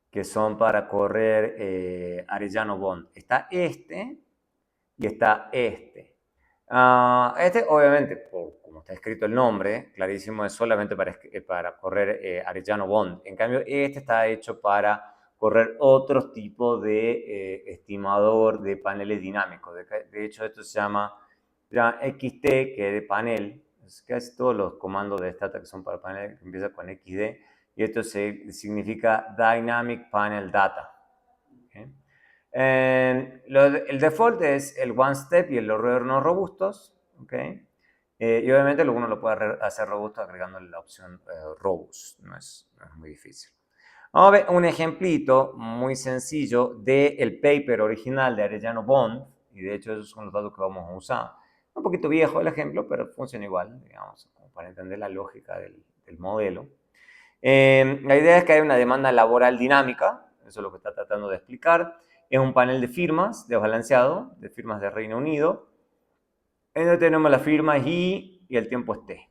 que son para correr Arellano Bond. Está este y está este. Este, obviamente, como está escrito el nombre, clarísimo, es solamente para correr Arellano Bond. En cambio, este está hecho para correr otro tipo de estimador de paneles dinámicos. De hecho, esto se llama XT, que es de panel. Casi todos los comandos de Stata que son para panel que empiezan con XD. Y esto significa Dynamic Panel Data. ¿Okay? El default es el one step y el error no robustos. ¿Okay? Y obviamente uno lo puede hacer robusto agregando la opción robust. No es muy difícil. Vamos a ver un ejemplito muy sencillo del paper original de Arellano Bond. Y de hecho esos son los datos que vamos a usar. Un poquito viejo el ejemplo, pero funciona igual, digamos, como para entender la lógica del modelo. La idea es que hay una demanda laboral dinámica, eso es lo que está tratando de explicar. Es un panel de firmas desbalanceado, de firmas de Reino Unido, en donde tenemos las firmas y el tiempo es T.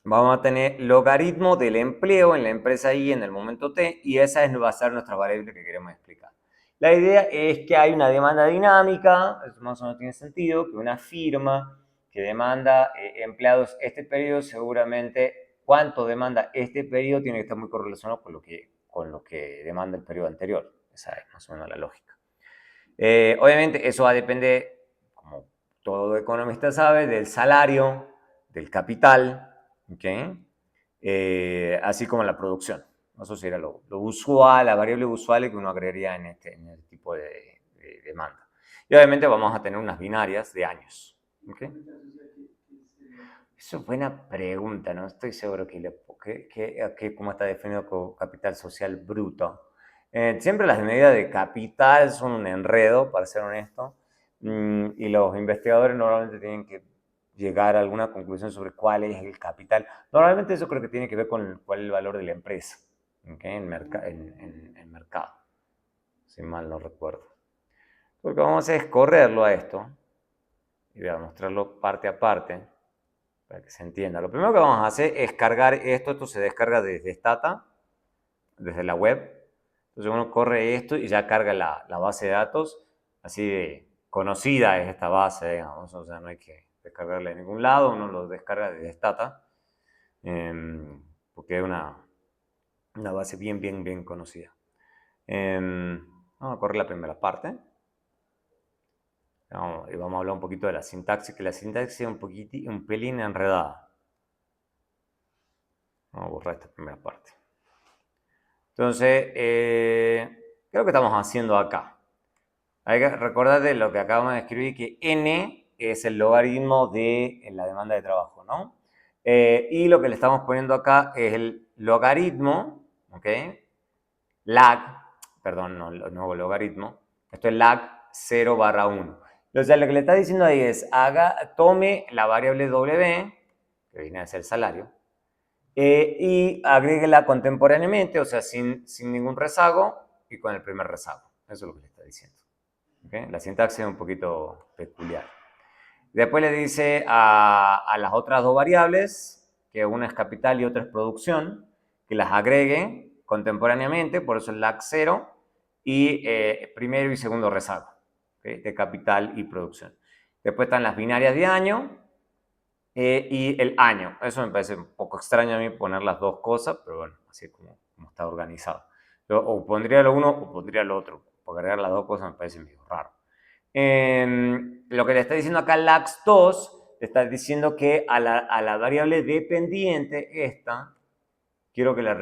Vamos a tener logaritmo del empleo en la empresa I en el momento T, y esa va a ser nuestra variable que queremos explicar. La idea es que hay una demanda dinámica, eso más o menos tiene sentido, que una firma que demanda empleados este periodo, seguramente cuánto demanda este periodo tiene que estar muy correlacionado con lo que demanda el periodo anterior. Esa es más o menos la lógica. Obviamente eso va a depender, como todo economista sabe, del salario, del capital, ¿okay? Así como la producción. Eso sería lo usual, la variable usual que uno agregaría en el tipo de demanda. Y obviamente vamos a tener unas binarias de años. ¿Okay? Eso es buena pregunta, no estoy seguro cómo está definido como capital social bruto. Siempre las medidas de capital son un enredo, para ser honesto, y los investigadores normalmente tienen que llegar a alguna conclusión sobre cuál es el capital. Normalmente eso creo que tiene que ver con cuál es el valor de la empresa, ¿okay? En mercado, si mal no recuerdo. Lo que vamos a hacer es correrlo a esto y voy a mostrarlo parte a parte para que se entienda. Lo primero que vamos a hacer es cargar esto se descarga desde Stata, desde la web. Entonces uno corre esto y ya carga la base de datos, así de conocida es esta base, digamos, o sea, no hay que descargarla de ningún lado, uno lo descarga desde Stata, porque es una base bien conocida. Vamos a correr la primera parte. Y vamos a hablar un poquito de la sintaxis, que la sintaxis es un pelín enredada. Vamos a borrar esta primera parte. Entonces, ¿qué es lo que estamos haciendo acá? Hay que recordar de lo que acabamos de escribir, que n es el logaritmo de la demanda de trabajo, ¿no? Y lo que le estamos poniendo acá es el logaritmo, ¿ok? Lag, perdón, no el nuevo logaritmo. Esto es lag 0/1. O sea, lo que le está diciendo ahí es, tome la variable w, que viene a ser el salario, y agréguela contemporáneamente, o sea, sin ningún rezago y con el primer rezago. Eso es lo que le está diciendo. ¿Okay? La sintaxis es un poquito peculiar. Después le dice a las otras dos variables, que una es capital y otra es producción, que las agregue contemporáneamente, por eso el lag 0, y primero y segundo rezago, ¿okay? De capital y producción. Después están las binarias de año, y el año. Eso me parece un poco extraño a mí poner las dos cosas, pero bueno, así es como está organizado. Yo o pondría lo uno o pondría lo otro, porque agregar las dos cosas me parece medio raro. Lo que le está diciendo acá LAX2, le está diciendo que a la variable dependiente, esta, quiero que la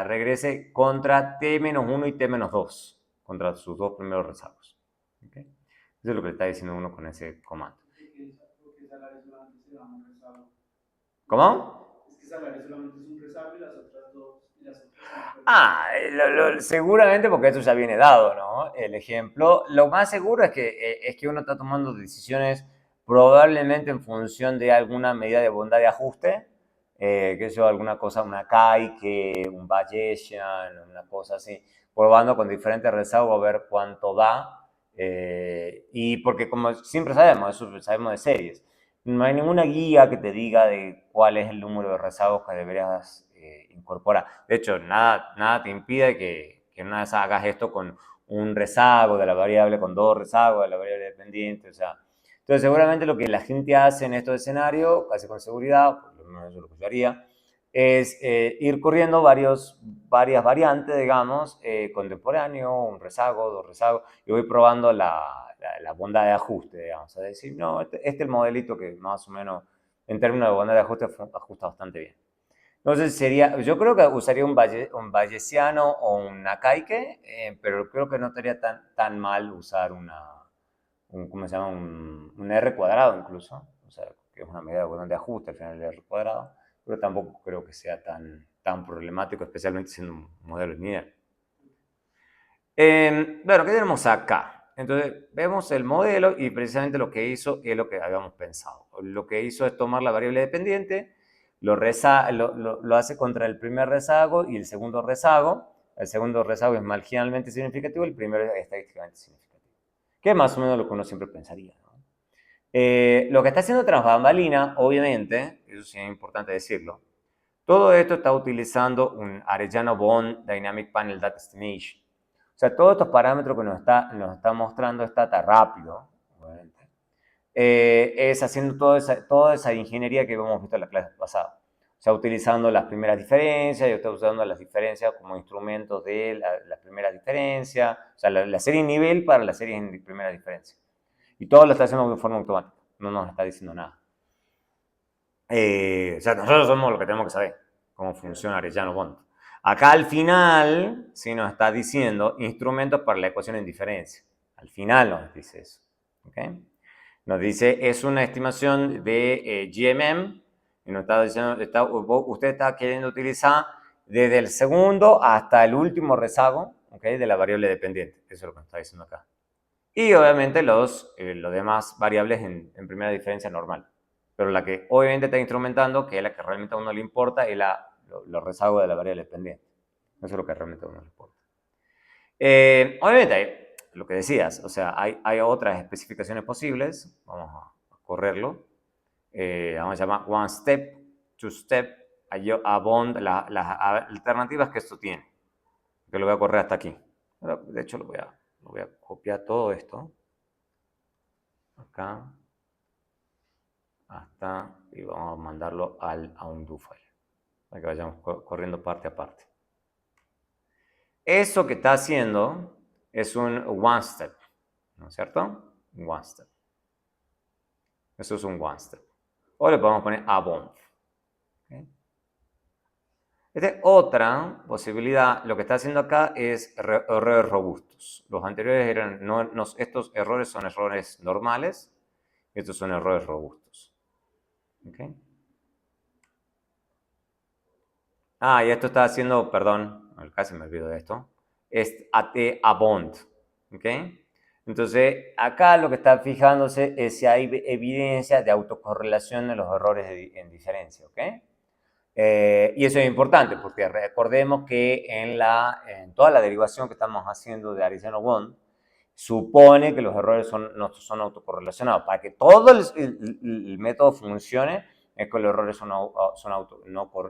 regrese contra t-1 y t-2, contra sus dos primeros rezagos. ¿Okay? Eso es lo que le está diciendo uno con ese comando. ¿Cómo? Es que salario solamente es un rezago y las otras dos, y las otras son Seguramente porque eso ya viene dado, ¿no? El ejemplo. Lo más seguro es que uno está tomando decisiones probablemente en función de alguna medida de bondad de ajuste, que eso, alguna cosa, una Kaike, un Bayesian, una cosa así, probando con diferentes rezagos a ver cuánto da. Y porque como siempre sabemos, eso sabemos de series, no hay ninguna guía que te diga de cuál es el número de rezagos que deberías que incorporar. De hecho, nada te impide que una vez hagas esto con un rezago de la variable, con dos rezagos de la variable dependiente, o sea. Entonces, seguramente lo que la gente hace en estos escenarios, casi con seguridad, por lo menos eso es lo que yo haría, es ir corriendo varias variantes, digamos, contemporáneo, un rezago, dos rezagos, y voy probando la bondad de ajuste, digamos. Es decir, no, este es el modelito que más o menos, en términos de bondad de ajuste, ajusta bastante bien. Entonces sería, yo creo que usaría un bayesiano o un Nakaike, pero creo que no estaría tan mal usar ¿cómo se llama? Un R cuadrado incluso, o sea, que es una medida de bondad de ajuste al final del R cuadrado, pero tampoco creo que sea tan problemático, especialmente siendo un modelo lineal. Bueno, ¿qué tenemos acá? Entonces, vemos el modelo y precisamente lo que hizo es lo que habíamos pensado. Lo que hizo es tomar la variable dependiente, lo hace contra el primer rezago y el segundo rezago. El segundo rezago es marginalmente significativo, el primero es estadísticamente significativo. Que es más o menos lo que uno siempre pensaría, ¿no? Lo que está haciendo tras bambalina, obviamente, eso sí es importante decirlo, todo esto está utilizando un Arellano-Bond Dynamic Panel Data Estimation. O sea, todos estos parámetros que nos está mostrando esta data rápido, obviamente, es haciendo toda esa ingeniería que hemos visto en la clase pasada. O sea, utilizando las primeras diferencias, yo estoy usando las diferencias como instrumentos de la primera diferencia, o sea, la serie nivel para la serie en primera diferencia. Y todo lo está haciendo de forma automática, no nos está diciendo nada. O sea, nosotros somos los que tenemos que saber cómo funciona Arellano Bond. Acá al final, sí nos está diciendo instrumentos para la ecuación en diferencia. Al final nos dice eso. ¿Okay? Nos dice, es una estimación de GMM, y nos está diciendo, usted está queriendo utilizar desde el segundo hasta el último rezago, ¿okay? De la variable dependiente. Eso es lo que nos está diciendo acá. Y obviamente los demás variables en primera diferencia normal. Pero la que obviamente está instrumentando, que es la que realmente a uno le importa, es los rezagos de la variable dependiente. Eso es lo que realmente a uno le importa. Obviamente, lo que decías, o sea, hay otras especificaciones posibles. Vamos a correrlo. Vamos a llamar one step, two step, a bond, las alternativas que esto tiene. Que lo voy a correr hasta aquí. De hecho, lo voy a copiar todo esto. Acá. Hasta. Y vamos a mandarlo a un do file. Para que vayamos corriendo parte a parte. Eso que está haciendo es un one step, ¿no es cierto? Un one step. Eso es un one step. O le podemos poner a bond. ¿Okay? Esta es otra posibilidad. Lo que está haciendo acá es errores robustos. Los anteriores eran, estos errores son errores normales. Estos son errores robustos. ¿Okay? Y esto está haciendo, perdón, casi me olvido de esto. Es a bond. ¿Ok? Entonces, acá lo que está fijándose es si hay evidencia de autocorrelación de los errores en diferencia. ¿Ok? Y eso es importante porque recordemos que en toda la derivación que estamos haciendo de Arellano-Bond, supone que los errores no son autocorrelacionados. Para que todo el método funcione, es que los errores no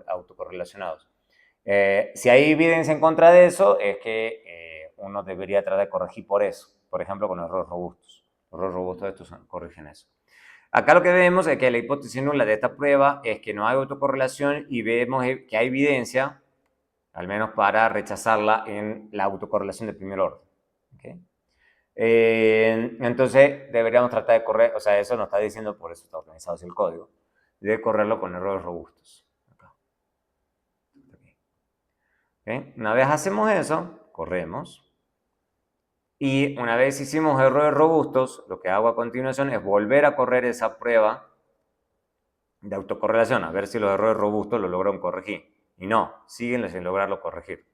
autocorrelacionados. Si hay evidencia en contra de eso, es que uno debería tratar de corregir por eso. Por ejemplo, con errores robustos. Los errores robustos estos corrigen eso. Acá lo que vemos es que la hipótesis nula de esta prueba es que no hay autocorrelación y vemos que hay evidencia, al menos para rechazarla en la autocorrelación de primer orden. ¿Okay? Entonces deberíamos tratar de correr, o sea, eso nos está diciendo, por eso está organizado así el código, de correrlo con errores robustos. Acá. ¿Okay? Una vez hacemos eso, corremos. Y una vez hicimos errores robustos, lo que hago a continuación es volver a correr esa prueba de autocorrelación, a ver si los errores robustos lo lograron corregir. Y no, siguen sin lograrlo corregir.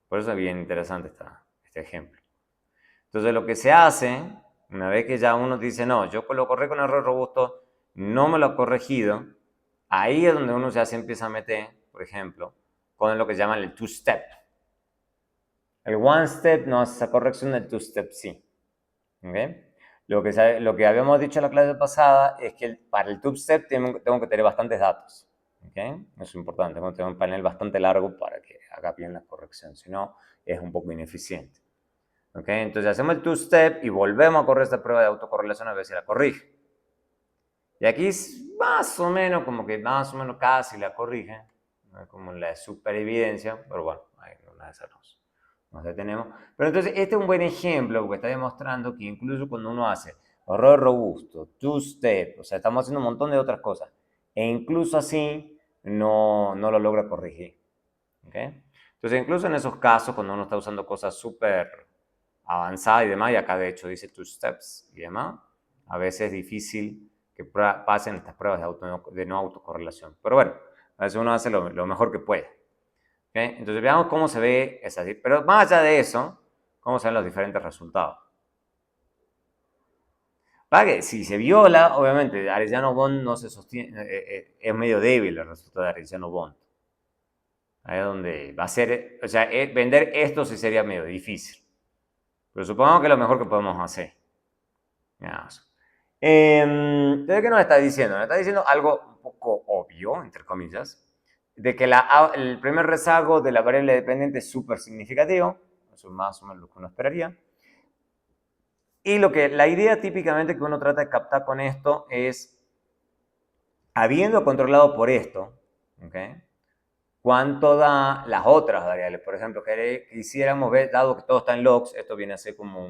Por eso es bien interesante este ejemplo. Entonces lo que se hace, una vez que ya uno dice, no, yo lo corrí con error robusto, no me lo ha corregido, ahí es donde uno ya se empieza a meter, por ejemplo, con lo que llaman el two-step. El one-step no hace esa corrección, el two-step sí. ¿Okay? Lo que habíamos dicho en la clase pasada es que para el two-step tengo que tener bastantes datos. ¿Okay? Eso es importante, tengo que tener un panel bastante largo para que haga bien la corrección, si no es un poco ineficiente. ¿Okay? Entonces hacemos el two-step y volvemos a correr esta prueba de autocorrelación a ver si la corrige. Y aquí es más o menos, como que más o menos casi la corrige, ¿no? Como la superevidencia, pero bueno, ahí una de esas nos detenemos. Pero entonces este es un buen ejemplo porque está demostrando que incluso cuando uno hace error robusto, two-step, o sea, estamos haciendo un montón de otras cosas, e incluso así no lo logra corregir. ¿Okay? Entonces, incluso en esos casos, cuando uno está usando cosas súper avanzadas y demás, y acá de hecho dice two steps y demás, a veces es difícil que pasen estas pruebas de no autocorrelación. Pero bueno, a veces uno hace lo mejor que puede. ¿Okay? Entonces, veamos cómo se ve esa. Pero más allá de eso, cómo se ven los diferentes resultados. Para que si se viola, obviamente, Arellano-Bond no se sostiene, es medio débil el resultado de Arellano-Bond. Ahí es donde va a ser, o sea, vender esto sí sería medio difícil. Pero supongamos que es lo mejor que podemos hacer. Entonces, ¿qué nos está diciendo? Nos está diciendo algo un poco obvio, entre comillas, de que el primer rezago de la variable dependiente es súper significativo. Eso es más o menos lo que uno esperaría. Y la idea típicamente que uno trata de captar con esto es, habiendo controlado por esto, ¿okay? ¿Cuánto da las otras variables? Por ejemplo, que quisiéramos ver, dado que todo está en logs, esto viene a ser como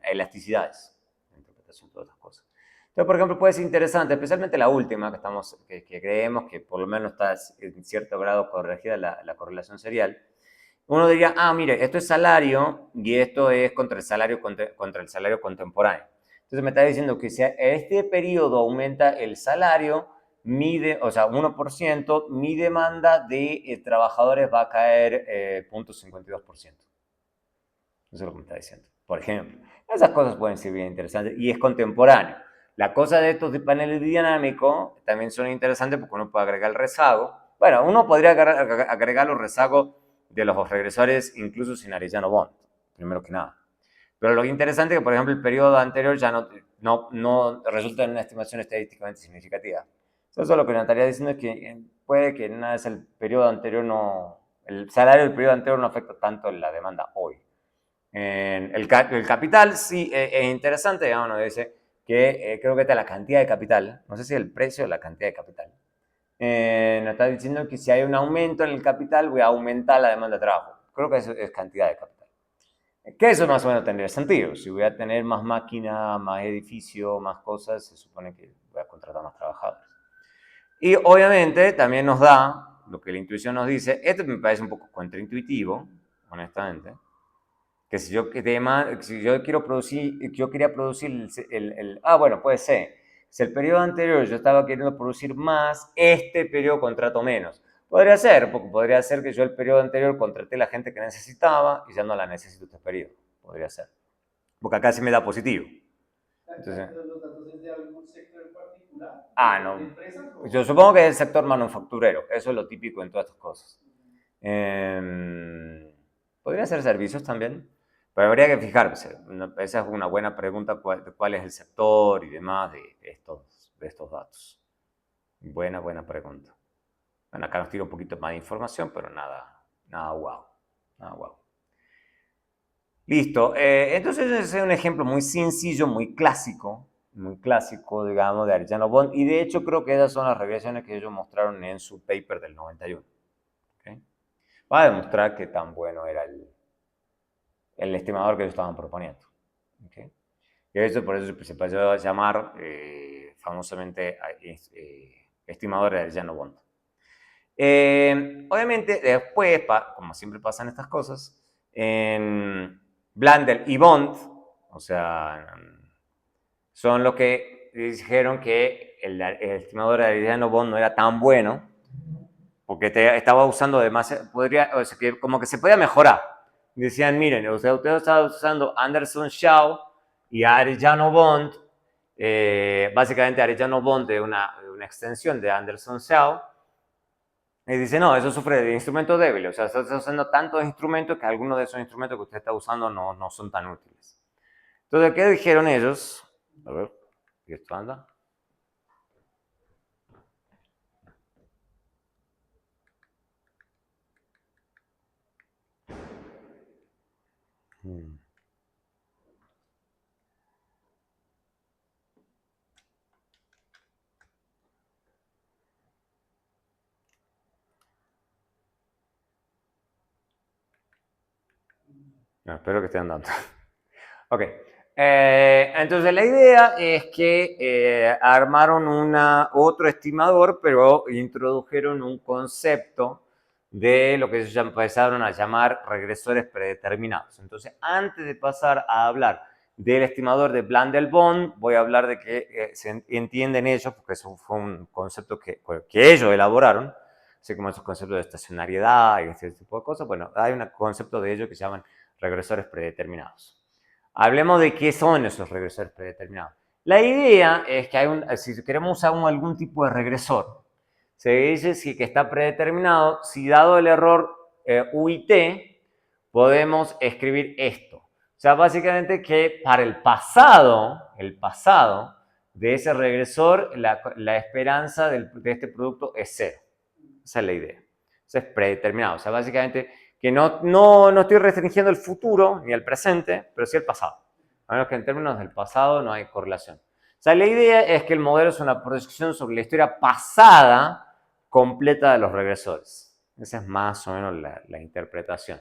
elasticidades, interpretación de todas estas cosas. Entonces, por ejemplo, puede ser interesante, especialmente la última, que creemos que por lo menos está en cierto grado corregida la correlación serial. Uno diría, mire, esto es salario y esto es contra el salario contemporáneo. Entonces me está diciendo que si a este periodo aumenta el salario, o sea, 1%, mi demanda de trabajadores va a caer 0.52%. Eso es lo que me está diciendo. Por ejemplo, esas cosas pueden ser bien interesantes y es contemporáneo. La cosa de estos paneles dinámicos también son interesantes porque uno puede agregar el rezago. Bueno, uno podría agregar los rezagos de los regresores incluso sin Arellano-Bond, primero que nada. Pero lo interesante es que, por ejemplo, el periodo anterior ya no resulta en una estimación estadísticamente significativa. Eso lo que nos estaría diciendo es que puede que nada es el periodo anterior el salario del periodo anterior no afecta tanto la demanda hoy. El capital sí es interesante, digamos, nos dice que creo que está la cantidad de capital, no sé si el precio o la cantidad de capital. Nos está diciendo que si hay un aumento en el capital, voy a aumentar la demanda de trabajo. Creo que eso es cantidad de capital. Que eso más o menos tendría sentido. Si voy a tener más máquina, más edificio, más cosas, se supone que voy a contratar más trabajadores. Y obviamente también nos da lo que la intuición nos dice. Esto me parece un poco contraintuitivo, honestamente. Que si yo quiero producir, yo quería producir bueno, puede ser. Si el periodo anterior yo estaba queriendo producir más, este periodo contrato menos. Podría ser, porque podría ser que yo el periodo anterior contraté la gente que necesitaba y ya no la necesito este periodo. Podría ser. Porque acá sí me da positivo. Entonces, ¿Los datos es de algún sector en particular? no. ¿De empresas? Yo supongo que es el sector manufacturero. Eso es lo típico en todas estas cosas. Podría ser servicios también, pero habría que fijarse. Esa es una buena pregunta, cuál es el sector y demás de estos datos. Buena pregunta. Bueno, acá nos tira un poquito más de información, pero nada wow. Nada wow. Listo. Entonces ese es un ejemplo muy sencillo, muy clásico, digamos, de Arellano-Bond. Y de hecho creo que esas son las regresiones que ellos mostraron en su paper del 91. ¿Okay? Va a demostrar qué tan bueno era el estimador que ellos estaban proponiendo. ¿Okay? Y eso por eso se pasó a llamar famosamente estimador de Arellano-Bond. Obviamente después, como siempre pasan estas cosas, en Blandel y Bond, o sea, son los que dijeron que el estimador de Arellano-Bond no era tan bueno porque estaba usando demasiado, o sea, que como que se podía mejorar. Decían, miren, usted estaba usando Anderson-Shaw y Arellano-Bond, básicamente Arellano-Bond es una extensión de Anderson-Shaw, y dice, no, eso sufre de instrumentos débiles, o sea, está usando tantos instrumentos que algunos de esos instrumentos que usted está usando no son tan útiles. Entonces, ¿qué dijeron ellos? A ver, ¿y esto anda? No, espero que estén dando. Ok. Entonces la idea es que armaron otro estimador, pero introdujeron un concepto de lo que se empezaron a llamar regresores predeterminados. Entonces, antes de pasar a hablar del estimador de Blundell-Bond, voy a hablar de que se entienden ellos, porque eso fue un concepto que ellos elaboraron, así como esos conceptos de estacionariedad y ese tipo de cosas. Bueno, hay un concepto de ellos que se llaman regresores predeterminados. Hablemos de qué son esos regresores predeterminados. La idea es que si queremos usar algún tipo de regresor, se dice que está predeterminado, si dado el error U y T, podemos escribir esto. O sea, básicamente que para el pasado de ese regresor, la esperanza de este producto es 0. Esa es la idea. Eso es predeterminado. O sea, básicamente que no estoy restringiendo el futuro ni el presente, pero sí el pasado. A menos que en términos del pasado no hay correlación. O sea, la idea es que el modelo es una proyección sobre la historia pasada completa de los regresores. Esa es más o menos la interpretación.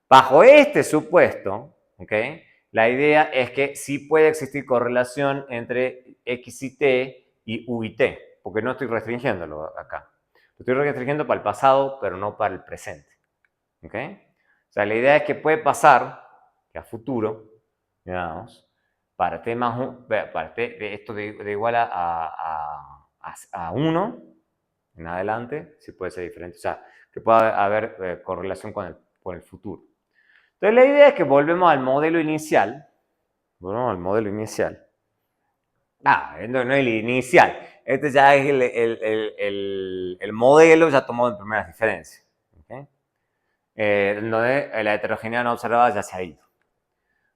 Bajo este supuesto, ¿okay? La idea es que sí puede existir correlación entre X y T y U y T, porque no estoy restringiéndolo acá. Lo estoy restringiendo para el pasado, pero no para el presente. ¿Okay? O sea, la idea es que puede pasar que a futuro, digamos, para T de esto de igual a 1 en adelante, sí puede ser diferente. O sea, que pueda haber correlación con el futuro. Entonces, la idea es que volvemos al modelo inicial. Volvemos al modelo inicial. No es el inicial. Este ya es el modelo ya tomado en primeras diferencias. ¿Okay? Donde la heterogeneidad no observada ya se ha ido.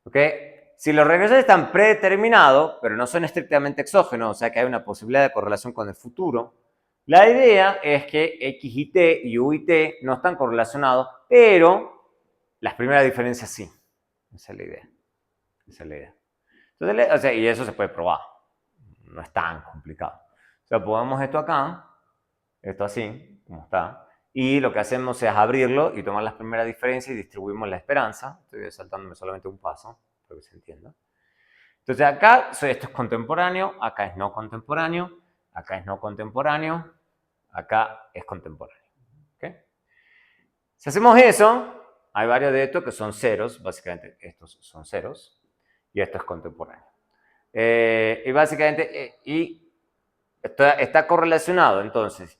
¿Okay? Si los regresores están predeterminados, pero no son estrictamente exógenos, o sea que hay una posibilidad de correlación con el futuro, la idea es que X y T y U y T no están correlacionados, pero las primeras diferencias sí. Esa es la idea. Esa es la idea. Entonces, o sea, y eso se puede probar. No es tan complicado. O sea, ponemos esto acá, esto así, como está, y lo que hacemos es abrirlo y tomar las primeras diferencias y distribuimos la esperanza. Estoy saltándome solamente un paso, para que se entienda. Entonces acá esto es contemporáneo, acá es no contemporáneo, acá es no contemporáneo, acá es contemporáneo. ¿Okay? Si hacemos eso, hay varios de estos que son ceros, básicamente estos son ceros, y esto es contemporáneo. Y básicamente, está correlacionado, entonces,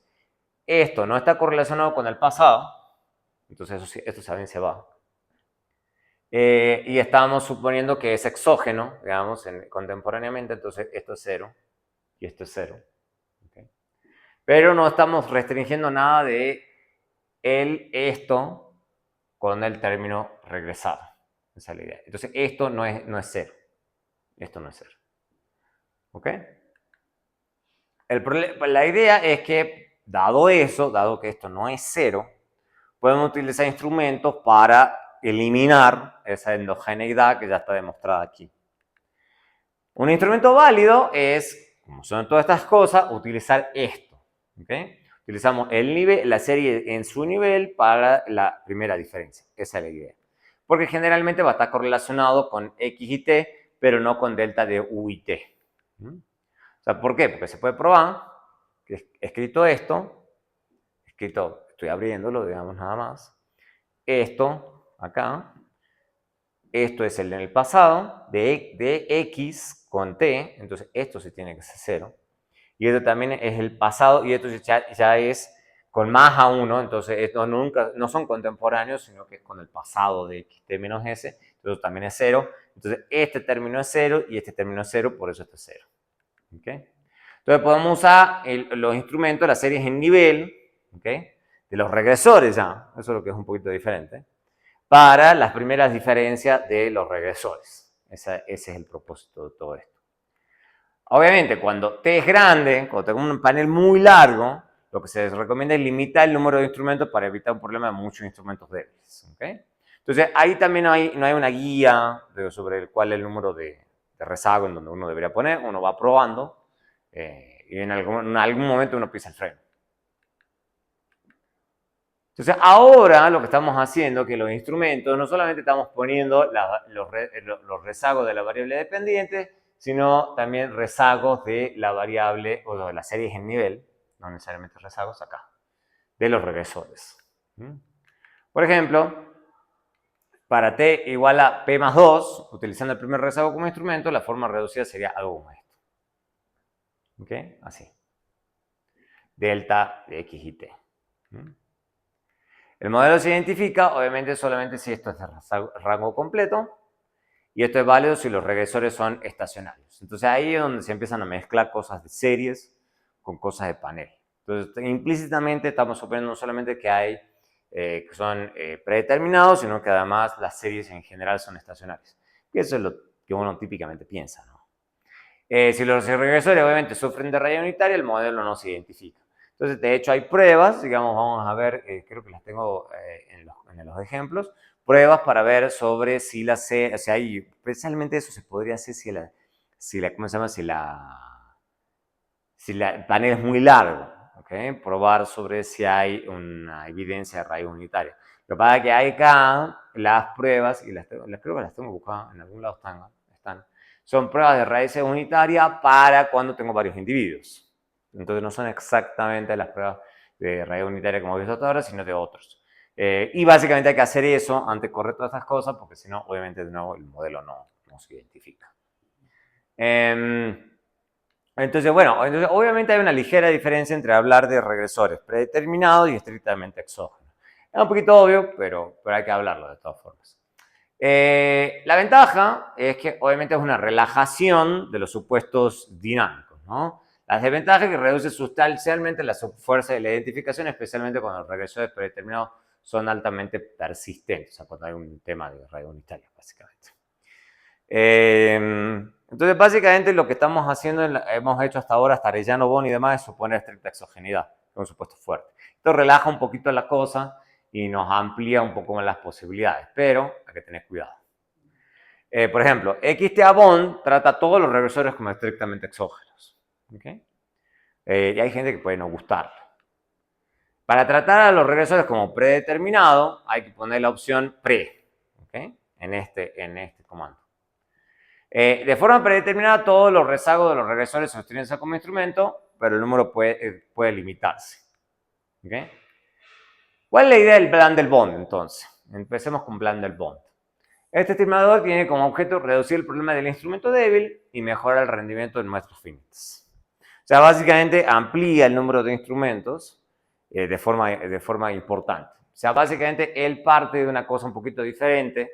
esto no está correlacionado con el pasado, entonces esto también se va. Y estamos suponiendo que es exógeno, digamos, contemporáneamente, entonces esto es 0 y esto es 0. ¿Okay? Pero no estamos restringiendo nada de esto con el término regresado. Esa es la idea. Entonces esto no es 0. Esto no es 0. ¿Ok? La idea es que, dado eso, dado que esto no es 0, podemos utilizar instrumentos para eliminar esa endogeneidad que ya está demostrada aquí. Un instrumento válido es, como son todas estas cosas, utilizar esto. ¿Okay? Utilizamos la serie en su nivel para la primera diferencia. Esa es la idea. Porque generalmente va a estar correlacionado con X y T, pero no con delta de U y T. O sea, ¿por qué? Porque se puede probar que escrito esto, estoy abriéndolo, digamos nada más, esto acá, esto es en el pasado de X con T, entonces esto se tiene que ser 0. Y esto también es el pasado y esto ya es con más a 1, entonces estos no son contemporáneos, sino que es con el pasado de X T menos S, entonces también es 0. Entonces este término es 0 y este término es 0, por eso esto es 0. ¿Okay? Entonces podemos usar los instrumentos, las series en nivel, ¿okay? De los regresores ya, eso es lo que es un poquito diferente, para las primeras diferencias de los regresores. Ese es el propósito de todo esto. Obviamente, cuando T es grande, cuando tengo un panel muy largo, lo que se recomienda es limitar el número de instrumentos para evitar un problema de muchos instrumentos débiles. ¿Okay? Entonces, ahí también no hay una guía sobre el cuál es el número de rezago en donde uno debería poner. Uno va probando y en algún momento uno pisa el freno. Entonces, ahora lo que estamos haciendo es que los instrumentos no solamente estamos poniendo los rezagos de la variable dependiente, sino también rezagos de la variable o de las series en nivel, no necesariamente rezagos acá, de los regresores. Por ejemplo, para t igual a p más 2, utilizando el primer rezago como instrumento, la forma reducida sería algo como esto. ¿Ok? Así. Delta de x y t. El modelo se identifica, obviamente, solamente si esto es de rango completo, y esto es válido si los regresores son estacionarios. Entonces ahí es donde se empiezan a mezclar cosas de series con cosas de panel. Entonces implícitamente estamos suponiendo no solamente que hay que son predeterminados, sino que además las series en general son estacionarias. Que eso es lo que uno típicamente piensa, ¿no? Si los regresores obviamente sufren de raya unitaria, el modelo no se identifica. Entonces, de hecho, hay pruebas, digamos, vamos a ver, creo que las tengo en los ejemplos, pruebas para ver sobre si la C, o sea, hay, especialmente eso se podría hacer ¿cómo se llama? El panel es muy largo, ¿ok? Probar sobre si hay una evidencia de raíz unitaria. Lo que pasa es que hay acá las pruebas, y creo que las tengo buscadas, en algún lado están, son pruebas de raíces unitarias para cuando tengo varios individuos. Entonces no son exactamente las pruebas de raíz unitaria como he visto hasta ahora, sino de otros. Y básicamente hay que hacer eso antes de correr todas estas cosas, porque si no, obviamente, de nuevo, el modelo no se identifica. Entonces, bueno, obviamente hay una ligera diferencia entre hablar de regresores predeterminados y estrictamente exógenos. Es un poquito obvio, pero hay que hablarlo de todas formas. La ventaja es que obviamente es una relajación de los supuestos dinámicos, ¿no? Las desventajas es que reduce sustancialmente la fuerza de la identificación, especialmente cuando los regresores predeterminados son altamente persistentes, o sea, cuando hay un tema de radio unitaria, básicamente. Entonces, básicamente lo que estamos haciendo, hemos hecho hasta ahora, hasta Arellano-Bon y demás, es suponer estricta exogenidad, que es un supuesto fuerte. Esto relaja un poquito la cosa y nos amplía un poco más las posibilidades, pero hay que tener cuidado. Por ejemplo, XTA-Bond trata todos los regresores como estrictamente exógenos. ¿Okay? Y hay gente que puede no gustarlo. Para tratar a los regresores como predeterminado, hay que poner la opción pre, ¿okay? en este comando. De forma predeterminada, todos los rezagos de los regresores se sostienen como instrumento, pero el número puede limitarse. ¿Okay? ¿Cuál es la idea del plan del bond, entonces? Empecemos con plan del bond. Este estimador tiene como objeto reducir el problema del instrumento débil y mejorar el rendimiento de nuestros finites. O sea, básicamente amplía el número de instrumentos de forma importante. O sea, básicamente él parte de una cosa un poquito diferente,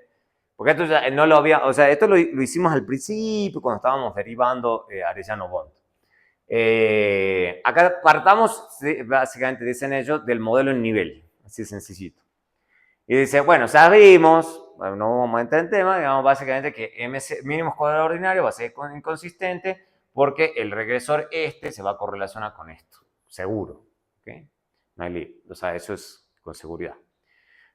porque esto ya no lo había, o sea, esto lo hicimos al principio cuando estábamos derivando Arellano-Bond. Acá partamos, básicamente dicen ellos, del modelo en nivel, así sencillito. Y dice, bueno, sabemos, bueno, no vamos a entrar en tema, digamos básicamente que mínimo cuadrado ordinario va a ser inconsistente porque el regresor se va a correlacionar con esto, seguro. ¿Okay? No hay lío, o sea, eso es con seguridad.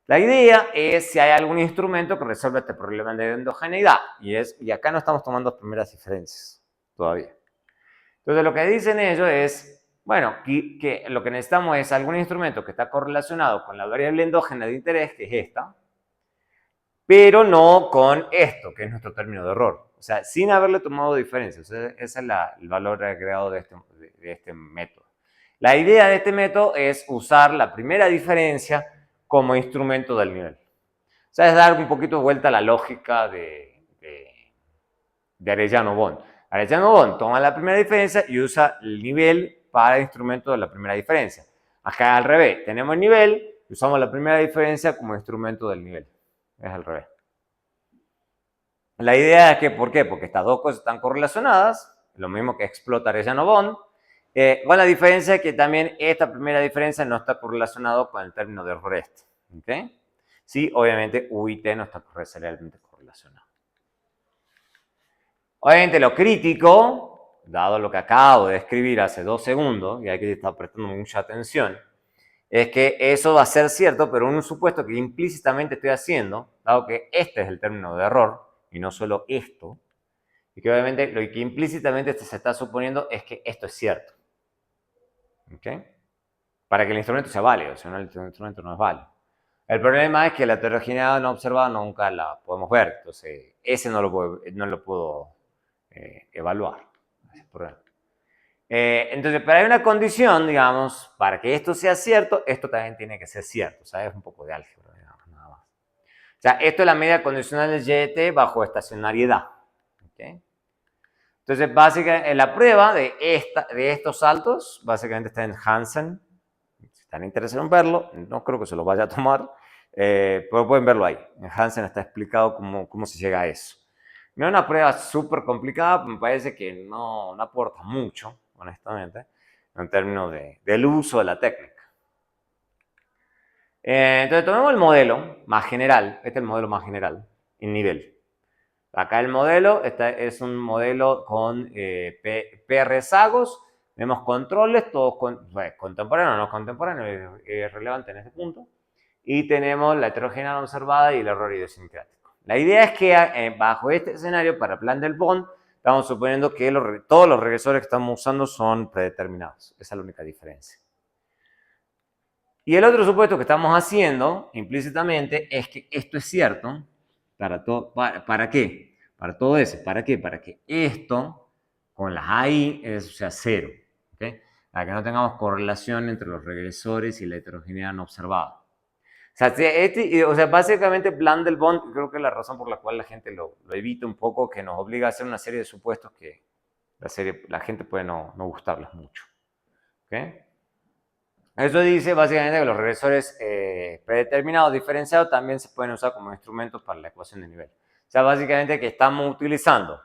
La idea es si hay algún instrumento que resuelva este problema de endogeneidad. Y acá no estamos tomando las primeras diferencias todavía. Entonces lo que dicen ellos es, bueno, que lo que necesitamos es algún instrumento que está correlacionado con la variable endógena de interés, que es esta, pero no con esto, que es nuestro término de error. O sea, sin haberle tomado diferencias. Ese es el valor agregado de este método. La idea de este método es usar la primera diferencia como instrumento del nivel. O sea, es dar un poquito de vuelta a la lógica de Arellano-Bond. Arellano-Bond toma la primera diferencia y usa el nivel para el instrumento de la primera diferencia. Acá al revés, tenemos el nivel y usamos la primera diferencia como instrumento del nivel. Es al revés. La idea es que, ¿por qué? Porque estas dos cosas están correlacionadas, lo mismo que explota Arellano-Bond, con la diferencia es que también esta primera diferencia no está correlacionada con el término de rest. ¿Okay? Sí, obviamente U y T no está necesariamente correlacionado. Obviamente lo crítico, dado lo que acabo de escribir hace 2 segundos, y hay que estar prestando mucha atención, es que eso va a ser cierto, pero un supuesto que implícitamente estoy haciendo, dado que este es el término de error y no solo esto, y que obviamente lo que implícitamente se está suponiendo es que esto es cierto. ¿Ok? Para que el instrumento sea válido, si no el instrumento no es válido. El problema es que la heterogeneidad no observada nunca la podemos ver, entonces ese no lo puedo evaluar. Entonces, pero hay una condición, digamos, para que esto sea cierto, esto también tiene que ser cierto, ¿sabes? Un poco de álgebra, digamos, nada más. O sea, esto es la medida condicional del YT bajo estacionariedad. ¿Okay? Entonces, básicamente, la prueba de estos saltos, básicamente está en Hansen. Si están interesados en verlo, no creo que se lo vaya a tomar, pero pueden verlo ahí. En Hansen está explicado cómo se llega a eso. No es una prueba súper complicada, me parece que no aporta mucho, honestamente, en términos del uso de la técnica. Entonces, tomemos el modelo más general, este es el modelo más general, en nivel. Acá el modelo es un modelo con P rezagos, vemos controles, todos contemporáneos o no contemporáneos, es relevante en este punto, y tenemos la heterogeneidad observada y el error idiosincrático. La idea es que bajo este escenario, para plan del Bond, estamos suponiendo que todos los regresores que estamos usando son predeterminados. Esa es la única diferencia. Y el otro supuesto que estamos haciendo implícitamente es que esto es cierto ¿para qué? Para todo eso. ¿Para qué? Para que esto con las AI sea cero. ¿Okay? Para que no tengamos correlación entre los regresores y la heterogeneidad no observada. O sea, básicamente plan del Bond, creo que es la razón por la cual la gente lo evita un poco, que nos obliga a hacer una serie de supuestos que la gente puede no gustarles mucho. ¿Okay? Eso dice básicamente que los regresores predeterminados diferenciados también se pueden usar como instrumentos para la ecuación de nivel. O sea, básicamente que estamos utilizando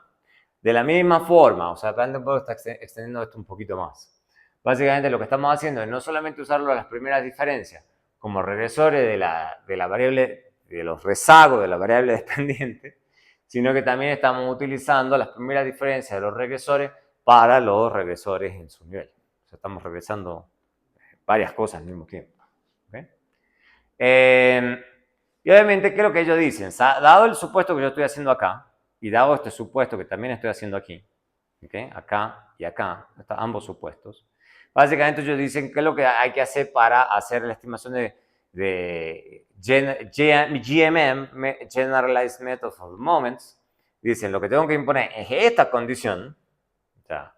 de la misma forma, o sea, Brandenburg está extendiendo esto un poquito más. Básicamente lo que estamos haciendo es no solamente usarlo a las primeras diferencias como regresores de la variable, de los rezagos de la variable dependiente, sino que también estamos utilizando las primeras diferencias de los regresores para los regresores en su nivel. O sea, estamos regresando varias cosas al mismo tiempo. ¿Okay? Y obviamente, ¿qué es lo que ellos dicen? Dado el supuesto que yo estoy haciendo acá, y dado este supuesto que también estoy haciendo aquí, ¿okay? Acá y acá, ambos supuestos, básicamente ellos dicen qué es lo que hay que hacer para hacer la estimación de GMM, Generalized Method of Moments. Dicen, lo que tengo que imponer es esta condición, o sea,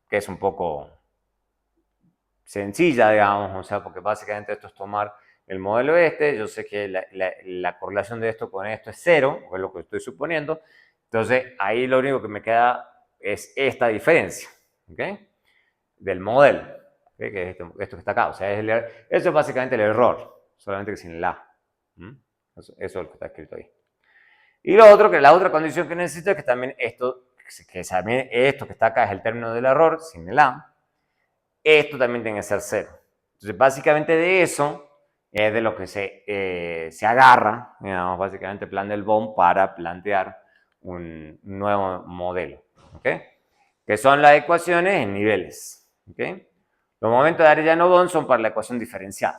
que es un poco sencilla, digamos, o sea, porque básicamente esto es tomar el modelo yo sé que la correlación de esto con esto es cero, o es lo que estoy suponiendo, entonces ahí lo único que me queda es esta diferencia, ¿ok? Del modelo, ¿okay? Que es esto que está acá, o sea, eso es básicamente el error, solamente que sin la. Eso es lo que está escrito ahí. Y lo otro, que la otra condición que necesito es que también esto que está acá es el término del error, sin el A, esto también tiene que ser cero. Entonces, básicamente de eso es de lo que se agarra, digamos, básicamente el plan del Bond para plantear un nuevo modelo, ¿ok? Que son las ecuaciones en niveles, ¿ok? Los momentos de Arellano-Bond son para la ecuación diferencial,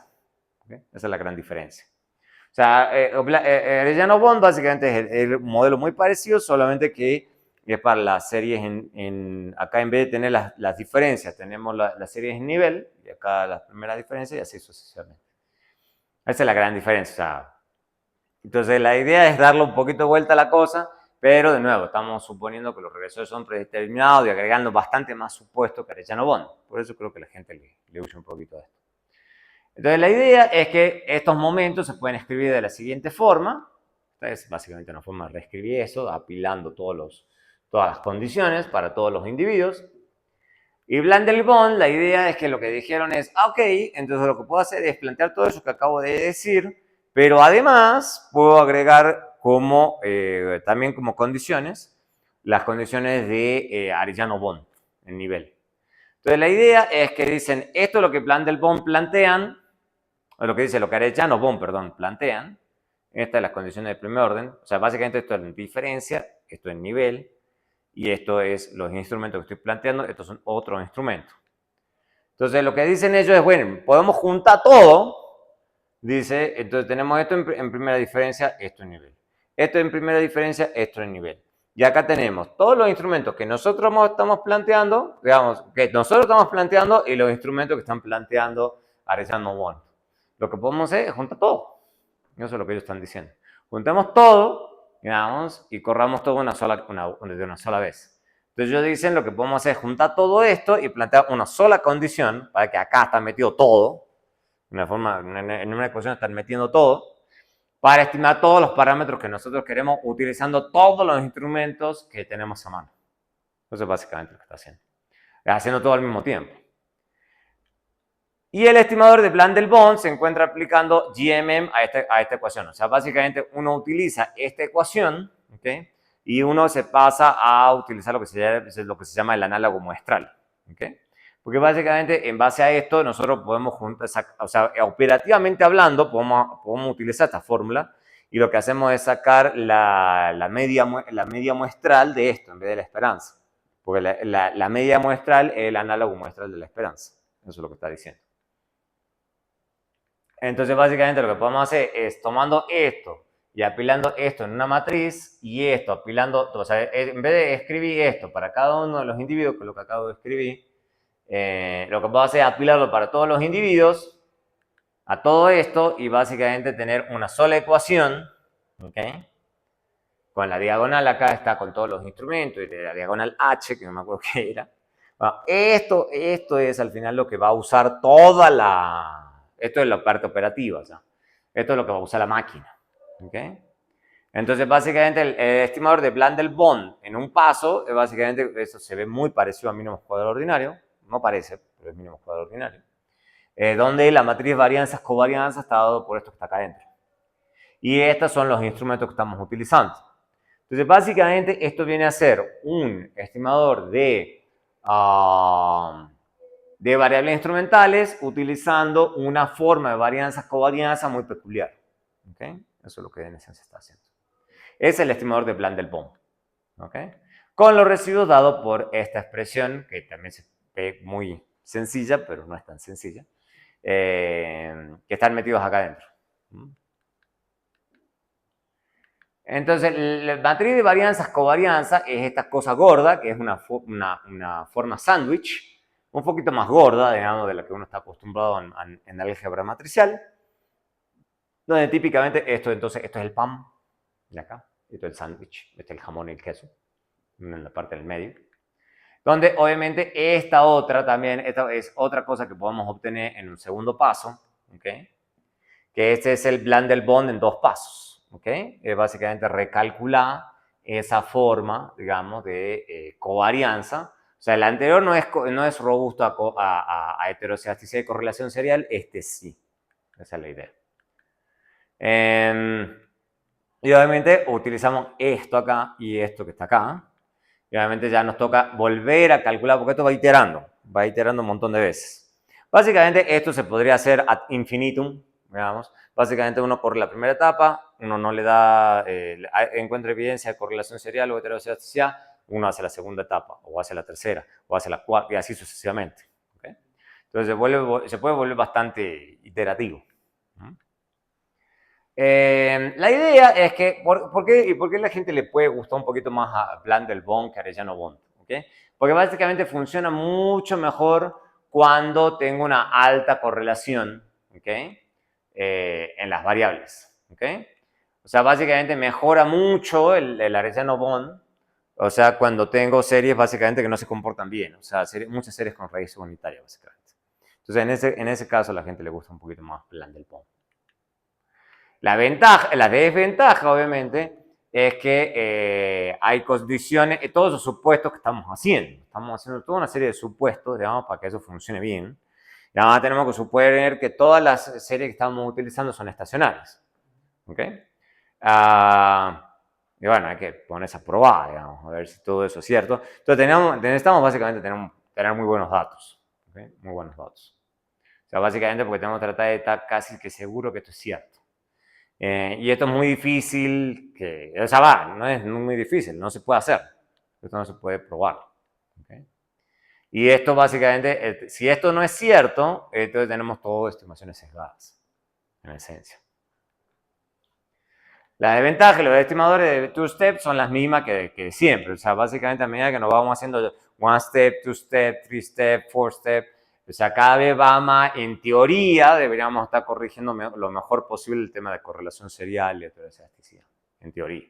¿okay? Esa es la gran diferencia. O sea, Arellano-Bond básicamente es el modelo muy parecido, solamente que es para las series acá en vez de tener las diferencias, tenemos las series en nivel, y acá las primeras diferencias y así sucesivamente. Esa es la gran diferencia. O sea, entonces la idea es darle un poquito de vuelta a la cosa, pero de nuevo, estamos suponiendo que los regresores son predeterminados y agregando bastante más supuesto que Arellano-Bond. Por eso creo que la gente le huye un poquito de esto. Entonces la idea es que estos momentos se pueden escribir de la siguiente forma. Es básicamente una forma de reescribir eso, apilando todas las condiciones para todos los individuos. Y Blandel-Bond, la idea es que lo que dijeron es, ok, entonces lo que puedo hacer es plantear todo eso que acabo de decir, pero además puedo agregar también como condiciones las condiciones de Arellano-Bond, el nivel. Entonces la idea es que dicen, esto es lo que Blandel-Bond plantean, o lo que dice lo que Arellano-Bond, perdón, plantean. Estas son las condiciones de primer orden. O sea, básicamente esto es diferencia, esto es nivel, y esto es los instrumentos que estoy planteando, estos son otros instrumentos. Entonces, lo que dicen ellos es, bueno, podemos juntar todo. Dice, entonces tenemos esto en primera diferencia, esto en nivel. Esto en primera diferencia, esto en nivel. Y acá tenemos todos los instrumentos que nosotros estamos planteando, digamos, que nosotros estamos planteando y los instrumentos que están planteando Arellano One. Lo que podemos hacer es juntar todo. Eso es lo que ellos están diciendo. Juntemos todo, digamos, y corramos todo de una sola vez. Entonces ellos dicen lo que podemos hacer es juntar todo esto y plantear una sola condición para que acá está metido todo. En una ecuación están metiendo todo para estimar todos los parámetros que nosotros queremos utilizando todos los instrumentos que tenemos a mano. Eso es básicamente lo que está haciendo. Haciendo todo al mismo tiempo. Y el estimador de Blundell-Bond se encuentra aplicando GMM a esta ecuación. O sea, básicamente uno utiliza esta ecuación, ¿okay? Y uno se pasa a utilizar lo que se llama el análogo muestral. ¿Okay? Porque básicamente en base a esto nosotros podemos juntar, o sea, operativamente hablando podemos utilizar esta fórmula y lo que hacemos es sacar la media muestral de esto en vez de la esperanza. Porque la media muestral es el análogo muestral de la esperanza. Eso es lo que está diciendo. Entonces, básicamente lo que podemos hacer es tomando esto y apilando esto en una matriz y esto apilando, o sea, en vez de escribir esto para cada uno de los individuos, que es lo que acabo de escribir, lo que puedo hacer es apilarlo para todos los individuos, a todo esto y básicamente tener una sola ecuación, ¿ok? Con la diagonal acá está con todos los instrumentos y de la diagonal H, que no me acuerdo qué era. Bueno, esto es al final lo que va a usar toda la... Esto es la parte operativa, o sea, esto es lo que va a usar la máquina, ¿ok? Entonces, básicamente, el estimador de Blundell-Bond en un paso, básicamente, eso se ve muy parecido a mínimo cuadrado ordinario, no parece, pero es mínimo cuadrado ordinario, donde la matriz varianzas-covarianzas está dado por esto que está acá adentro. Y estos son los instrumentos que estamos utilizando. Entonces, básicamente, esto viene a ser un estimador de variables instrumentales utilizando una forma de varianzas-covarianza muy peculiar. ¿Okay? Eso es lo que en esencia está haciendo. Es el estimador de Blundell-Bond. ¿Okay? Con los residuos dados por esta expresión, que también se ve muy sencilla, pero no es tan sencilla, que están metidos acá adentro. Entonces, la matriz de varianzas-covarianza es esta cosa gorda, que es una forma sándwich, un poquito más gorda, digamos, de la que uno está acostumbrado en álgebra matricial, donde típicamente esto es el pan, de acá, esto es el sándwich, este es el jamón y el queso, en la parte del medio, donde obviamente esta es otra cosa que podemos obtener en un segundo paso, ¿okay? Que este es el Blundell-Bond en dos pasos, ¿ok? Es básicamente recalcular esa forma, digamos, de covarianza. O sea, el anterior no es robusto a heterocedasticidad y correlación serial, este sí. Esa es la idea. Y obviamente utilizamos esto acá y esto que está acá. Y obviamente ya nos toca volver a calcular, porque esto va iterando un montón de veces. Básicamente esto se podría hacer ad infinitum, digamos. Básicamente uno corre la primera etapa, uno no le da, encuentra evidencia de correlación serial o heterocedasticidad, uno hace la segunda etapa, o hace la tercera, o hace la cuarta, y así sucesivamente. ¿Okay? Entonces se puede volver bastante iterativo. La idea es que, ¿por qué la gente le puede gustar un poquito más a Blundell-Bond que Arellano-Bond? ¿Okay? Porque básicamente funciona mucho mejor cuando tengo una alta correlación, ¿okay? En las variables. ¿Okay? O sea, básicamente mejora mucho el Arellano-Bond, o sea, cuando tengo series básicamente que no se comportan bien, o sea, muchas series con raíz unitaria, básicamente. Entonces, en ese caso a la gente le gusta un poquito más Blundell-Bond. La desventaja, obviamente, es que hay condiciones, todos los supuestos que estamos haciendo. Estamos haciendo toda una serie de supuestos, digamos, para que eso funcione bien. Y además tenemos que suponer que todas las series que estamos utilizando son estacionarias. ¿Ok? Y bueno, hay que ponerse a probar, digamos, a ver si todo eso es cierto. Entonces necesitamos básicamente tener muy buenos datos. ¿Okay? Muy buenos datos. O sea, básicamente porque tenemos que tratar de estar casi que seguro que esto es cierto. Y esto es muy difícil, o sea, no es muy difícil, no se puede hacer. Esto no se puede probar. ¿Okay? Y esto básicamente, si esto no es cierto, entonces tenemos todo estimaciones sesgadas, en esencia. La desventaja de los estimadores de two-step son las mismas que siempre. O sea, básicamente a medida que nos vamos haciendo one-step, two-step, three-step, four-step, o sea, cada vez va más, en teoría, deberíamos estar corrigiendo lo mejor posible el tema de correlación serial y heteroelasticidad, en teoría.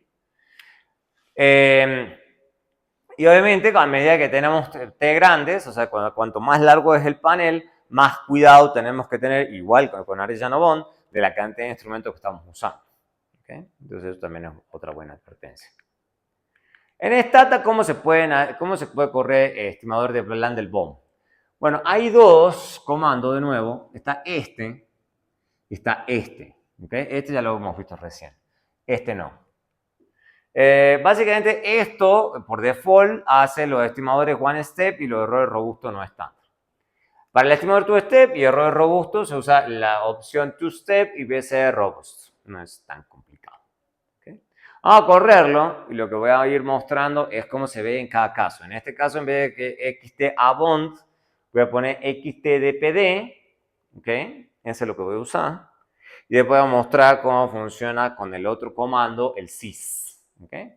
Y obviamente, a medida que tenemos T grandes, o sea, cuanto más largo es el panel, más cuidado tenemos que tener, igual con Arellano-Bond, de la cantidad de instrumentos que estamos usando. ¿Okay? Entonces, eso también es otra buena advertencia. En Stata, ¿cómo se puede correr estimador de Landel-Bohm? Bueno, hay dos comandos de nuevo. Está este y está este. ¿Okay? Este ya lo hemos visto recién. Este no. Básicamente esto, por default, hace los estimadores one step y los errores robustos no están. Para el estimador two step y errores robustos se usa la opción two step y BCR robust. No es tan complicado. ¿Okay? Vamos a correrlo y lo que voy a ir mostrando es cómo se ve en cada caso. En este caso, en vez de que XT Abond, voy a poner XT DPD. ¿Okay? Ese es lo que voy a usar. Y después voy a mostrar cómo funciona con el otro comando, el sys. ¿Okay?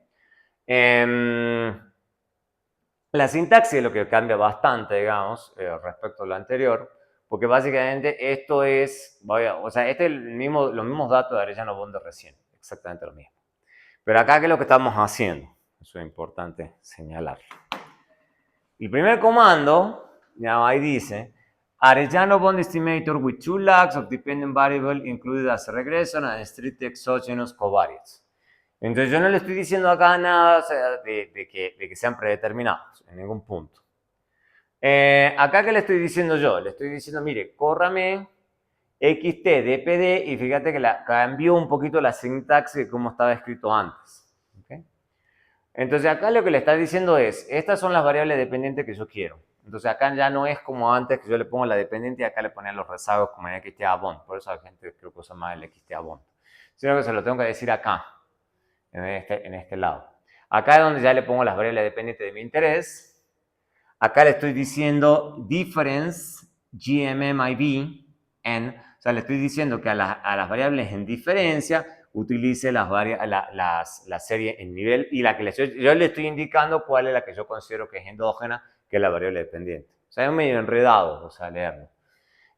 La sintaxis es lo que cambia bastante, digamos, respecto a lo anterior, porque básicamente esto es, o sea, este es los mismos datos de Arellano-Bond de recién, exactamente lo mismo. Pero acá, ¿qué es lo que estamos haciendo? Eso es importante señalarlo. El primer comando, ya ahí dice, Arellano-Bond estimator with two lags of dependent variable included as a regression and strict exogenous covariates. Entonces yo no le estoy diciendo acá nada, o sea, de que sean predeterminados, en ningún punto. Acá, ¿qué le estoy diciendo yo? Le estoy diciendo, mire, córrame XT DPD y fíjate que cambió un poquito la sintaxis de cómo estaba escrito antes. ¿Okay? Entonces acá lo que le está diciendo es, estas son las variables dependientes que yo quiero. Entonces acá ya no es como antes que yo le pongo la dependiente y acá le ponía los rezagos como en XT Abond. Por eso la gente creo que usa más el XT Abond. Sino que se lo tengo que decir acá. En este lado. Acá es donde ya le pongo las variables dependientes de mi interés. Acá le estoy diciendo difference GMMIB n. O sea, le estoy diciendo que a las variables en diferencia utilice la serie en nivel y yo le estoy indicando cuál es la que yo considero que es endógena, que es la variable dependiente. O sea, es medio enredado, o sea, leerlo.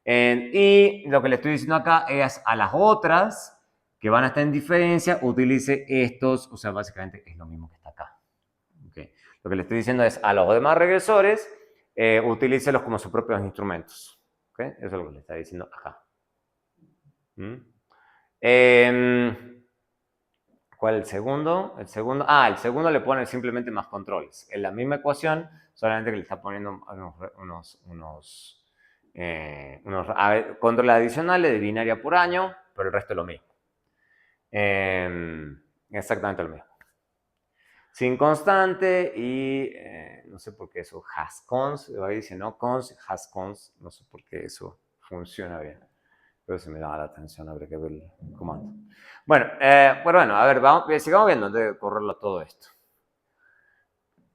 Y lo que le estoy diciendo acá es a las otras que van a estar en diferencia, utilice estos, o sea, básicamente es lo mismo que está acá. ¿Okay? Lo que le estoy diciendo es a los demás regresores, utilícelos como sus propios instrumentos. ¿Okay? Eso es lo que le está diciendo acá. ¿Cuál es el segundo? El segundo le pone simplemente más controles. En la misma ecuación, solamente que le está poniendo unos controles adicionales de binaria por año, pero el resto es lo mismo. Exactamente lo mismo. Sin constante y no sé por qué eso, hascons, ahí dice no cons, hascons, no sé por qué eso funciona bien. Pero se me da la atención, habría que ver el comando. Bueno, a ver, sigamos viendo antes de correrlo todo esto.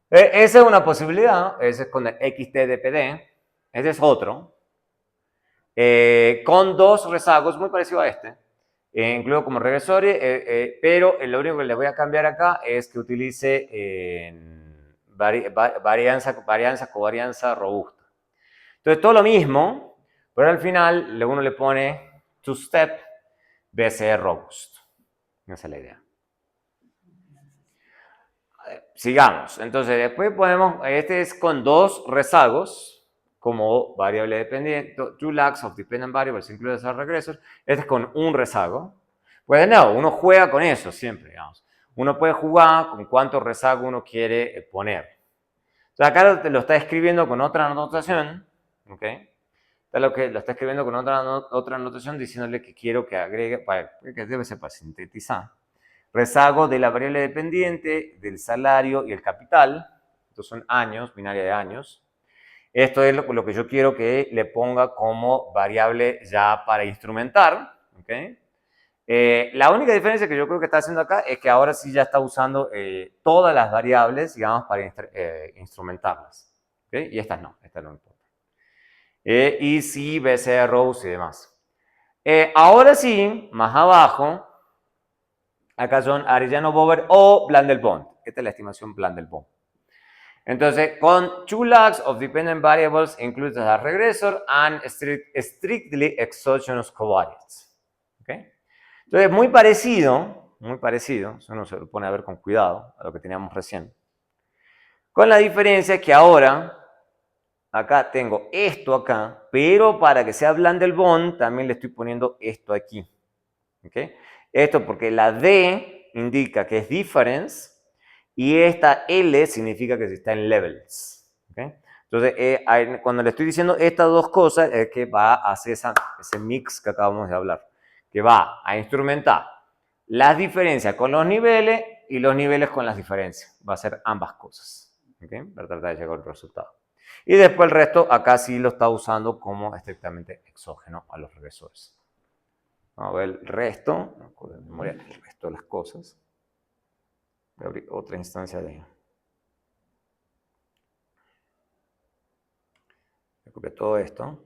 Esa es una posibilidad, ese es con el XTDPD, ese es otro, con dos rezagos, muy parecido a este. Incluyo como regresores, pero lo único que le voy a cambiar acá es que utilice varianza, covarianza robusta. Entonces, todo lo mismo, pero al final uno le pone two-step BCR robust. Esa es la idea. Sigamos. Entonces, después este es con dos rezagos como variable dependiente, two lags of dependent variables incluidas a regresos. Este es con un rezago. Pues no, uno juega con eso siempre, digamos. Uno puede jugar con cuánto rezago uno quiere poner. Entonces acá lo está escribiendo con otra anotación, ¿ok? Lo está escribiendo con otra anotación diciéndole que quiero que agregue, que debe ser para sintetizar, rezago de la variable dependiente, del salario y el capital. Estos son años, binaria de años. Esto es lo que yo quiero que le ponga como variable ya para instrumentar. ¿Okay? La única diferencia que yo creo que está haciendo acá es que ahora sí ya está usando todas las variables, digamos, para instrumentarlas. ¿Okay? Y estas no importan. Y sí, BCE, Rose y demás. Ahora sí, más abajo, acá son Arellano-Bober o Blandel-Bond. Esta es la estimación Blandel-Bond. Entonces, con two lags of dependent variables includes a regressor and strictly exogenous covariates. ¿Okay? Entonces, muy parecido, eso no se lo pone a ver con cuidado a lo que teníamos recién. Con la diferencia que ahora, acá tengo esto acá, pero para que sea Blandel-Bond también le estoy poniendo esto aquí. ¿Okay? Esto porque la D indica que es difference y esta L significa que está en levels. ¿Okay? Entonces, cuando le estoy diciendo estas dos cosas, es que va a hacer ese mix que acabamos de hablar, que va a instrumentar las diferencias con los niveles y los niveles con las diferencias. Va a hacer ambas cosas. ¿Okay? Para tratar de llegar al resultado. Y después el resto, acá sí lo está usando como estrictamente exógeno a los regresores. Vamos a ver el resto, de memoria, el resto de las cosas. Voy a abrir otra instancia de... Copiar todo esto.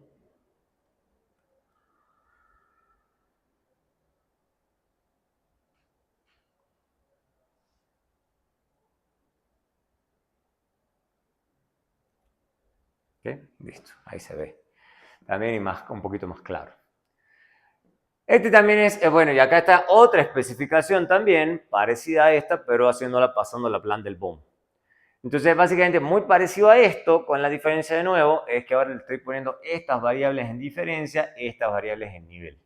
¿Ok? Listo, ahí se ve. También y más, un poquito más claro. Este también es, bueno, y acá está otra especificación también, parecida a esta, pero pasando la Blandel-Bond. Entonces, básicamente, muy parecido a esto, con la diferencia de nuevo, es que ahora le estoy poniendo estas variables en diferencia, estas variables en nivel.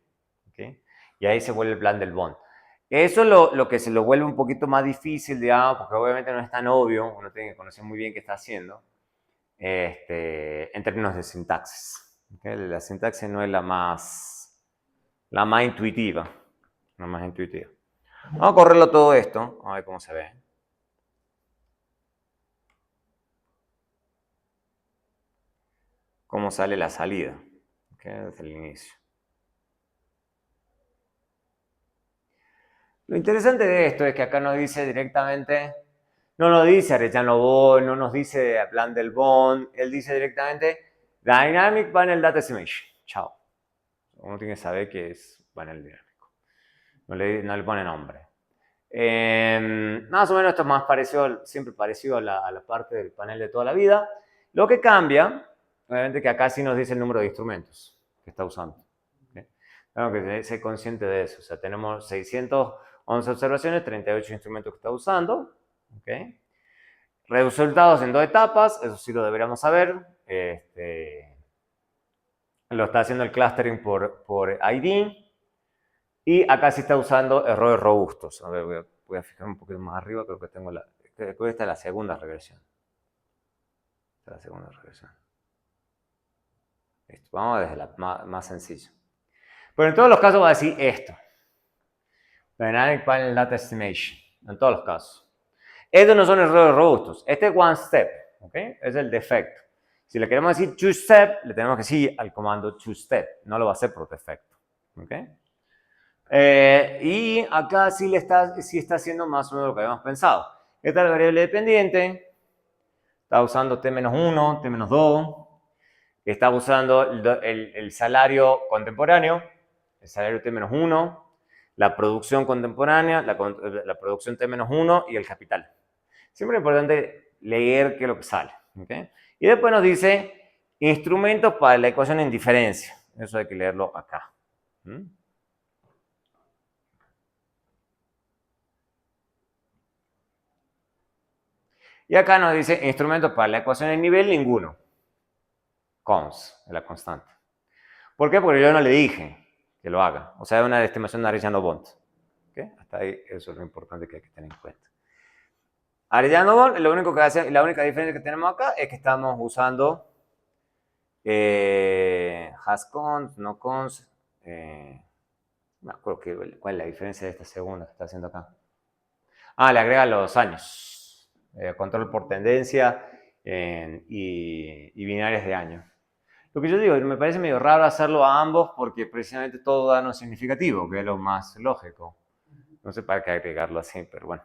¿Okay? Y ahí se vuelve el Blandel-Bond. Eso es lo que se lo vuelve un poquito más difícil, digamos, porque obviamente no es tan obvio, uno tiene que conocer muy bien qué está haciendo, en términos de sintaxis. ¿Okay? La sintaxis no es la más intuitiva. La más intuitiva. Vamos a correrlo todo esto, a ver cómo se ve. Cómo sale la salida, ¿okay? Desde el inicio. Lo interesante de esto es que acá nos dice directamente, no nos dice Arellano-Bond, no nos dice Blandel-Bond, él dice directamente Dynamic Panel Data Estimation. Chao. Uno tiene que saber qué es panel dinámico. No le pone nombre. Más o menos esto es más parecido, siempre parecido a la parte del panel de toda la vida. Lo que cambia, obviamente que acá sí nos dice el número de instrumentos que está usando. ¿Okay? Tengo que ser consciente de eso. O sea, tenemos 611 observaciones, 38 instrumentos que está usando. ¿Okay? Resultados en 2 etapas, eso sí lo deberíamos saber. Lo está haciendo el clustering por ID. Y acá sí está usando errores robustos. A ver, voy a fijar un poquito más arriba, creo que tengo esta es la segunda regresión. Esta es la segunda regresión. Listo, vamos desde la más sencilla. Pero en todos los casos va a decir esto. Dynamic Panel Data Estimation. En todos los casos. Estos no son errores robustos. Este es one step. ¿Okay? Es el defecto. Si le queremos decir two step, le tenemos que decir al comando two step. No lo va a hacer por defecto. ¿Okay? Y acá sí está haciendo más o menos lo que habíamos pensado. Esta es la variable dependiente. Está usando T-1, T-2. Está usando el salario contemporáneo, el salario T-1, la producción contemporánea, la producción T-1 y el capital. Siempre es importante leer qué es lo que sale. ¿Okay? Y después nos dice instrumentos para la ecuación en diferencia. Eso hay que leerlo acá. Y acá nos dice instrumentos para la ecuación en nivel, ninguno. Cons, es la constante. ¿Por qué? Porque yo no le dije que lo haga. O sea, es una estimación de Arellano-Bond. ¿Okay? Hasta ahí eso es lo importante que hay que tener en cuenta. Arellano-Bond, lo único que hace, la única diferencia que tenemos acá es que estamos usando has-cons, no-cons. No me acuerdo cuál es la diferencia de esta segunda que está haciendo acá. Le agrega los años. Control por tendencia y binarias de año. Lo que yo digo, me parece medio raro hacerlo a ambos porque precisamente todo da no significativo, que es lo más lógico. No sé para qué agregarlo así, pero bueno.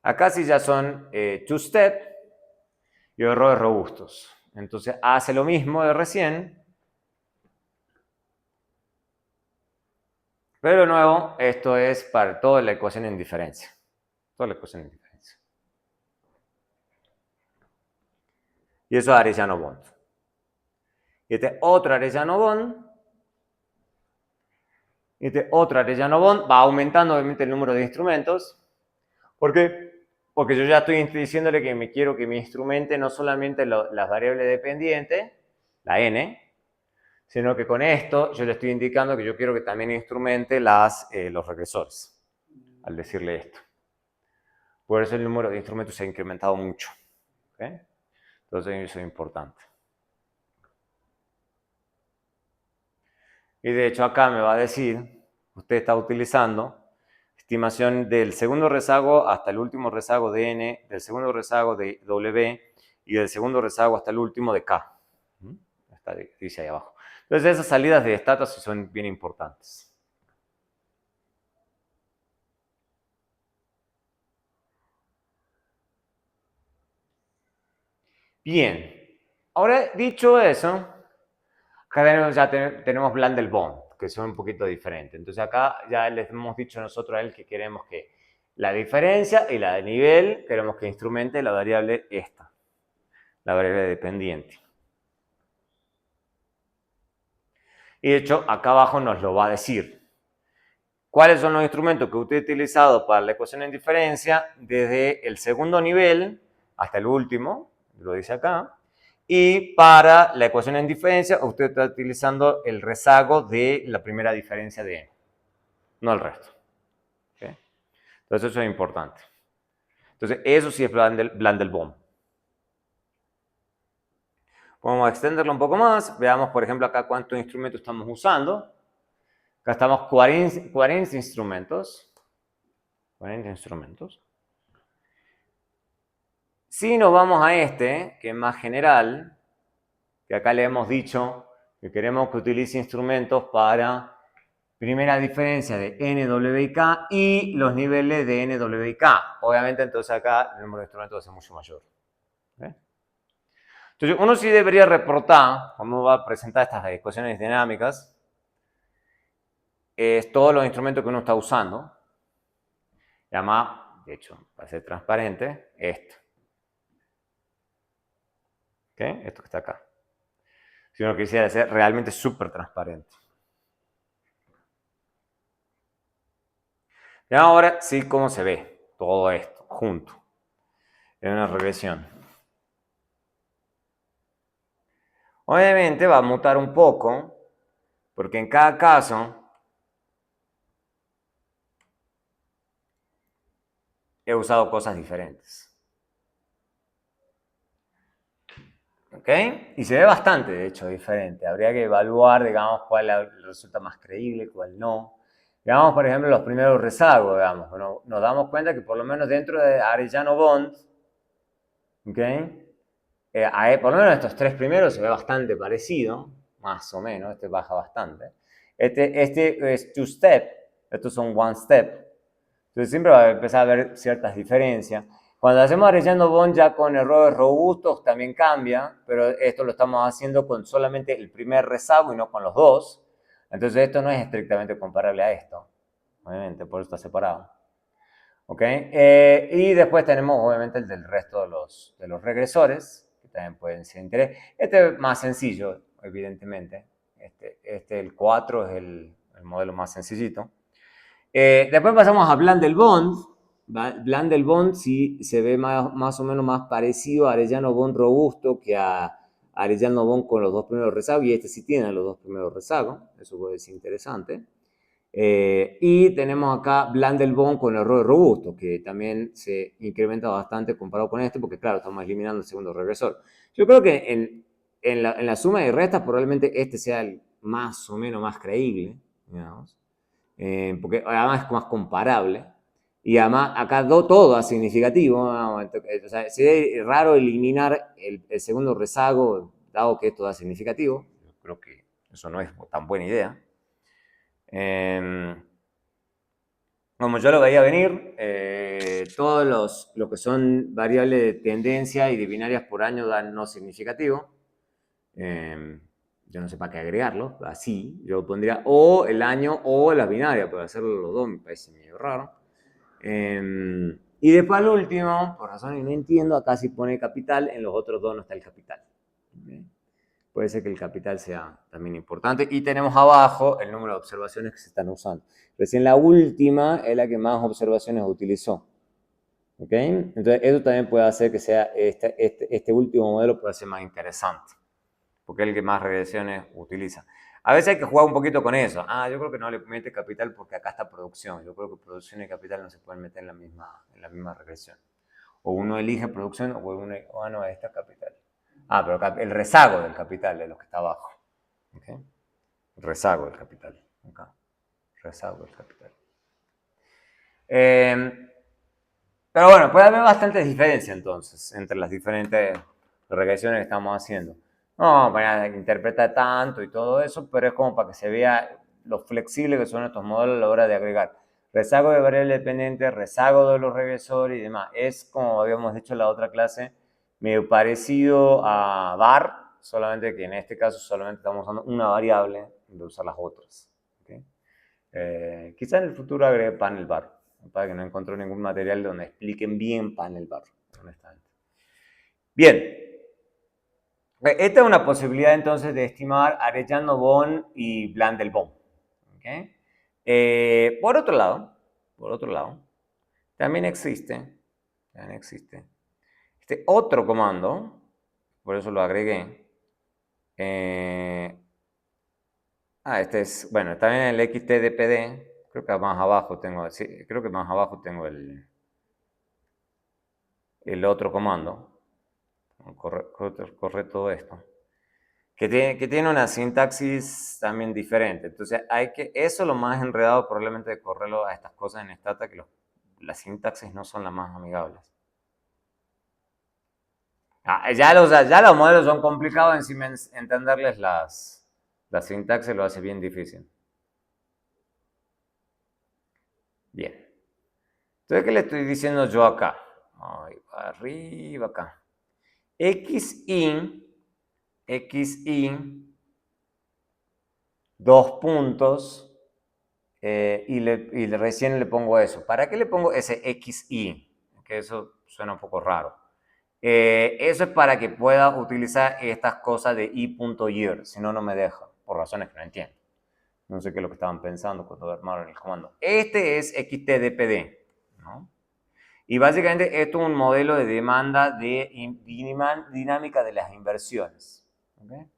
Acá sí ya son two-step y errores robustos. Entonces hace lo mismo de recién, pero de nuevo, esto es para toda la ecuación en diferencia. Toda la ecuación en diferencia. Y eso es Arellano-Bond. Y este otro Arellano-Bond. Y este otro Arellano-Bond va aumentando obviamente el número de instrumentos. ¿Por qué? Porque yo ya estoy diciéndole que me quiero que me instrumente no solamente las variables dependientes, la n, sino que con esto yo le estoy indicando que yo quiero que también instrumente los regresores, al decirle esto. Por eso el número de instrumentos se ha incrementado mucho. ¿Okay? Entonces eso es importante. Y de hecho acá me va a decir, usted está utilizando estimación del segundo rezago hasta el último rezago de n, del segundo rezago de w y del segundo rezago hasta el último de k. Está, dice ahí abajo. Entonces esas salidas de estatus son bien importantes. Bien, ahora dicho eso, acá ya tenemos Blundell-Bond, que son un poquito diferentes. Entonces acá ya les hemos dicho nosotros a él que queremos que la diferencia y la de nivel, queremos que instrumente la variable esta, la variable dependiente. Y de hecho, acá abajo nos lo va a decir. ¿Cuáles son los instrumentos que usted ha utilizado para la ecuación en diferencia desde el segundo nivel hasta el último? Lo dice acá. Y para la ecuación en diferencia, usted está utilizando el rezago de la primera diferencia de n, no el resto. ¿Okay? Entonces eso es importante. Entonces eso sí es Blundell-Bond. Vamos a extenderlo un poco más. Veamos, por ejemplo, acá cuántos instrumentos estamos usando. Acá estamos 40 instrumentos. 40 instrumentos. Si nos vamos a este, que es más general, que acá le hemos dicho que queremos que utilice instrumentos para primera diferencia de n, w y k y los niveles de n, w y k. Obviamente, entonces acá el número de instrumentos va a ser mucho mayor. ¿Okay? Entonces, uno sí debería reportar, cuando va a presentar estas ecuaciones dinámicas, es todos los instrumentos que uno está usando. Y además, de hecho, para ser transparente, esto. ¿Okay? Esto que está acá. Si uno quisiera ser realmente súper transparente. Y ahora sí, cómo se ve todo esto junto en una regresión. Obviamente va a mutar un poco, porque en cada caso he usado cosas diferentes. ¿Ok? Y se ve bastante, de hecho, diferente. Habría que evaluar, digamos, cuál resulta más creíble, cuál no. Digamos, por ejemplo, los primeros rezagos, digamos. Nos damos cuenta que por lo menos dentro de Arellano-Bond, ¿ok? Por lo menos estos tres primeros se ve bastante parecido, más o menos, este baja bastante. Este es two-step, estos son one-step. Entonces siempre va a empezar a haber ciertas diferencias. Cuando hacemos Arellano-Bond ya con errores robustos también cambia, pero esto lo estamos haciendo con solamente el primer rezago y no con los dos. Entonces esto no es estrictamente comparable a esto, obviamente, por eso está separado. ¿Ok? Y después tenemos obviamente el del resto de los regresores, que también pueden ser interés. Este es más sencillo, evidentemente. El 4 es el modelo más sencillito. Después pasamos a Blundell-Bond. Blundell-Bond sí se ve más o menos más parecido a Arellano-Bond robusto que a Arellano-Bond con los dos primeros rezagos, y este sí tiene los dos primeros rezagos, eso puede ser interesante. Y tenemos acá Blundell-Bond con error robusto, que también se incrementa bastante comparado con este, porque claro, estamos eliminando el segundo regresor. Yo creo que en la suma y restas probablemente este sea el más o menos más creíble, digamos. Porque además es más comparable. Y además acá todo es significativo. ¿No? O sea, sería raro eliminar el segundo rezago, dado que esto da significativo. Yo creo que eso no es tan buena idea. Como yo lo veía venir, todos lo que son variables de tendencia y de binarias por año dan no significativo. Yo no sé para qué agregarlo, así. Yo pondría o el año o la binaria, pero hacerlo los dos me parece medio raro. Y después al último, por razones que no entiendo, acá sí pone capital, en los otros dos no está el capital. ¿Okay? Puede ser que el capital sea también importante. Y tenemos abajo el número de observaciones que se están usando. Recién la última es la que más observaciones utilizó. ¿Ok? Entonces, eso también puede hacer que sea este último modelo puede ser más interesante, porque es el que más regresiones utiliza. A veces hay que jugar un poquito con eso. Yo creo que no le mete capital porque acá está producción. Yo creo que producción y capital no se pueden meter en la misma regresión. O uno elige producción o uno, no, esta es capital. Pero el rezago del capital es lo que está abajo. ¿Okay? El rezago del capital. Okay. Rezago del capital. Pero bueno, puede haber bastantes diferencias entonces entre las diferentes regresiones que estamos haciendo. No para interpretar tanto y todo eso, pero es como para que se vea lo flexible que son estos modelos a la hora de agregar rezago de variable dependiente, rezago de los regresores y demás. Es como habíamos dicho en la otra clase, medio parecido a var, solamente que en este caso solamente estamos usando una variable de usar las otras. ¿Okay? Quizá en el futuro agregue panel bar, para que no encontré ningún material donde expliquen bien panel bar, honestamente. Bien. Esta es una posibilidad entonces de estimar Arellano-Bohm y Blandel-Bohm. ¿Okay? Por otro lado, también existe este otro comando, por eso lo agregué. Este es, bueno, también el XTDPD, creo que más abajo tengo, sí, creo que más abajo tengo el otro comando. Corre todo esto. Que tiene una sintaxis también diferente. Entonces, eso es lo más enredado probablemente de correrlo a estas cosas en Stata, que las sintaxis no son las más amigables. Ya los modelos son complicados, encima entenderles las sintaxis lo hace bien difícil. Bien. Entonces, ¿qué le estoy diciendo yo acá? Arriba acá. XI, dos puntos, y recién le pongo eso. ¿Para qué le pongo ese XI? Que eso suena un poco raro. Eso es para que pueda utilizar estas cosas de i.year, si no, no me deja, por razones que no entiendo. No sé qué es lo que estaban pensando cuando armaron el comando. Este es XTDPD, ¿no? Y básicamente esto es un modelo de demanda de dinámica de las inversiones. ¿Okay?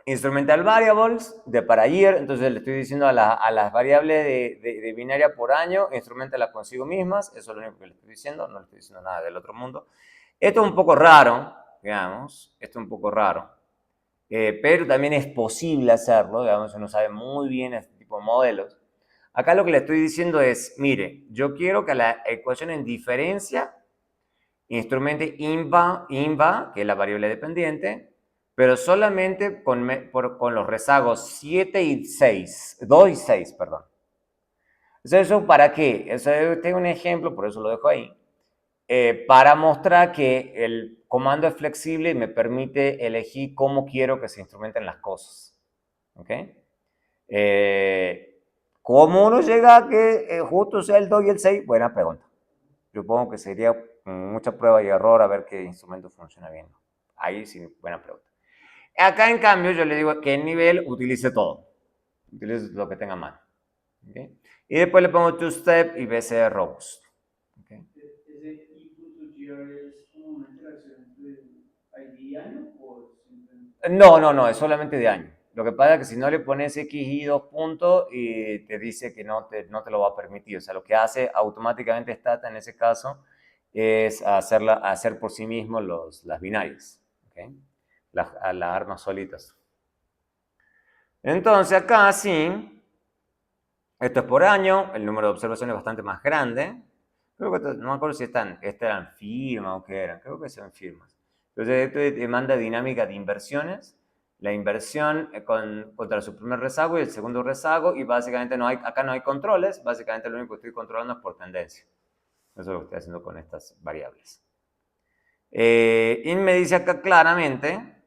Instrumental variables de para year, entonces le estoy diciendo a las variables de binaria por año, instrumentalas consigo mismas, eso es lo único que le estoy diciendo, no le estoy diciendo nada del otro mundo. Esto es un poco raro, digamos, pero también es posible hacerlo, digamos, uno sabe muy bien este tipo de modelos. Acá lo que le estoy diciendo es, mire, yo quiero que la ecuación en diferencia instrumente inva, que es la variable dependiente, pero solamente con los rezagos 7 y 6, 2 y 6, perdón. ¿Eso para qué? Tengo un ejemplo, por eso lo dejo ahí, para mostrar que el comando es flexible y me permite elegir cómo quiero que se instrumenten las cosas. ¿Ok? ¿Cómo uno llega a que justo sea el 2 y el 6? Buena pregunta. Supongo que sería mucha prueba y error a ver qué instrumento funciona bien. Ahí sí, buena pregunta. Acá, en cambio, yo le digo que el nivel utilice todo. Utilice lo que tenga mano. ¿Okay? Y después le pongo two-step y BCD robust. ¿Okay? ¿Ese i.gr es como una interacción entre ID y año o simplemente? No, es solamente de año. Lo que pasa es que si no le pones X y 2 puntos y te dice que no te lo va a permitir. O sea, lo que hace automáticamente Stata en ese caso es hacer por sí mismo las binarias. ¿Okay? Las armas solitas. Entonces acá sí, esto es por año, el número de observaciones es bastante más grande. Creo que no me acuerdo si eran firmas o qué eran, creo que son firmas. Entonces esto demanda dinámica de inversiones. la inversión contra su primer rezago y el segundo rezago, y básicamente acá no hay controles, básicamente lo único que estoy controlando es por tendencia. Eso es lo que estoy haciendo con estas variables. Y me dice acá claramente,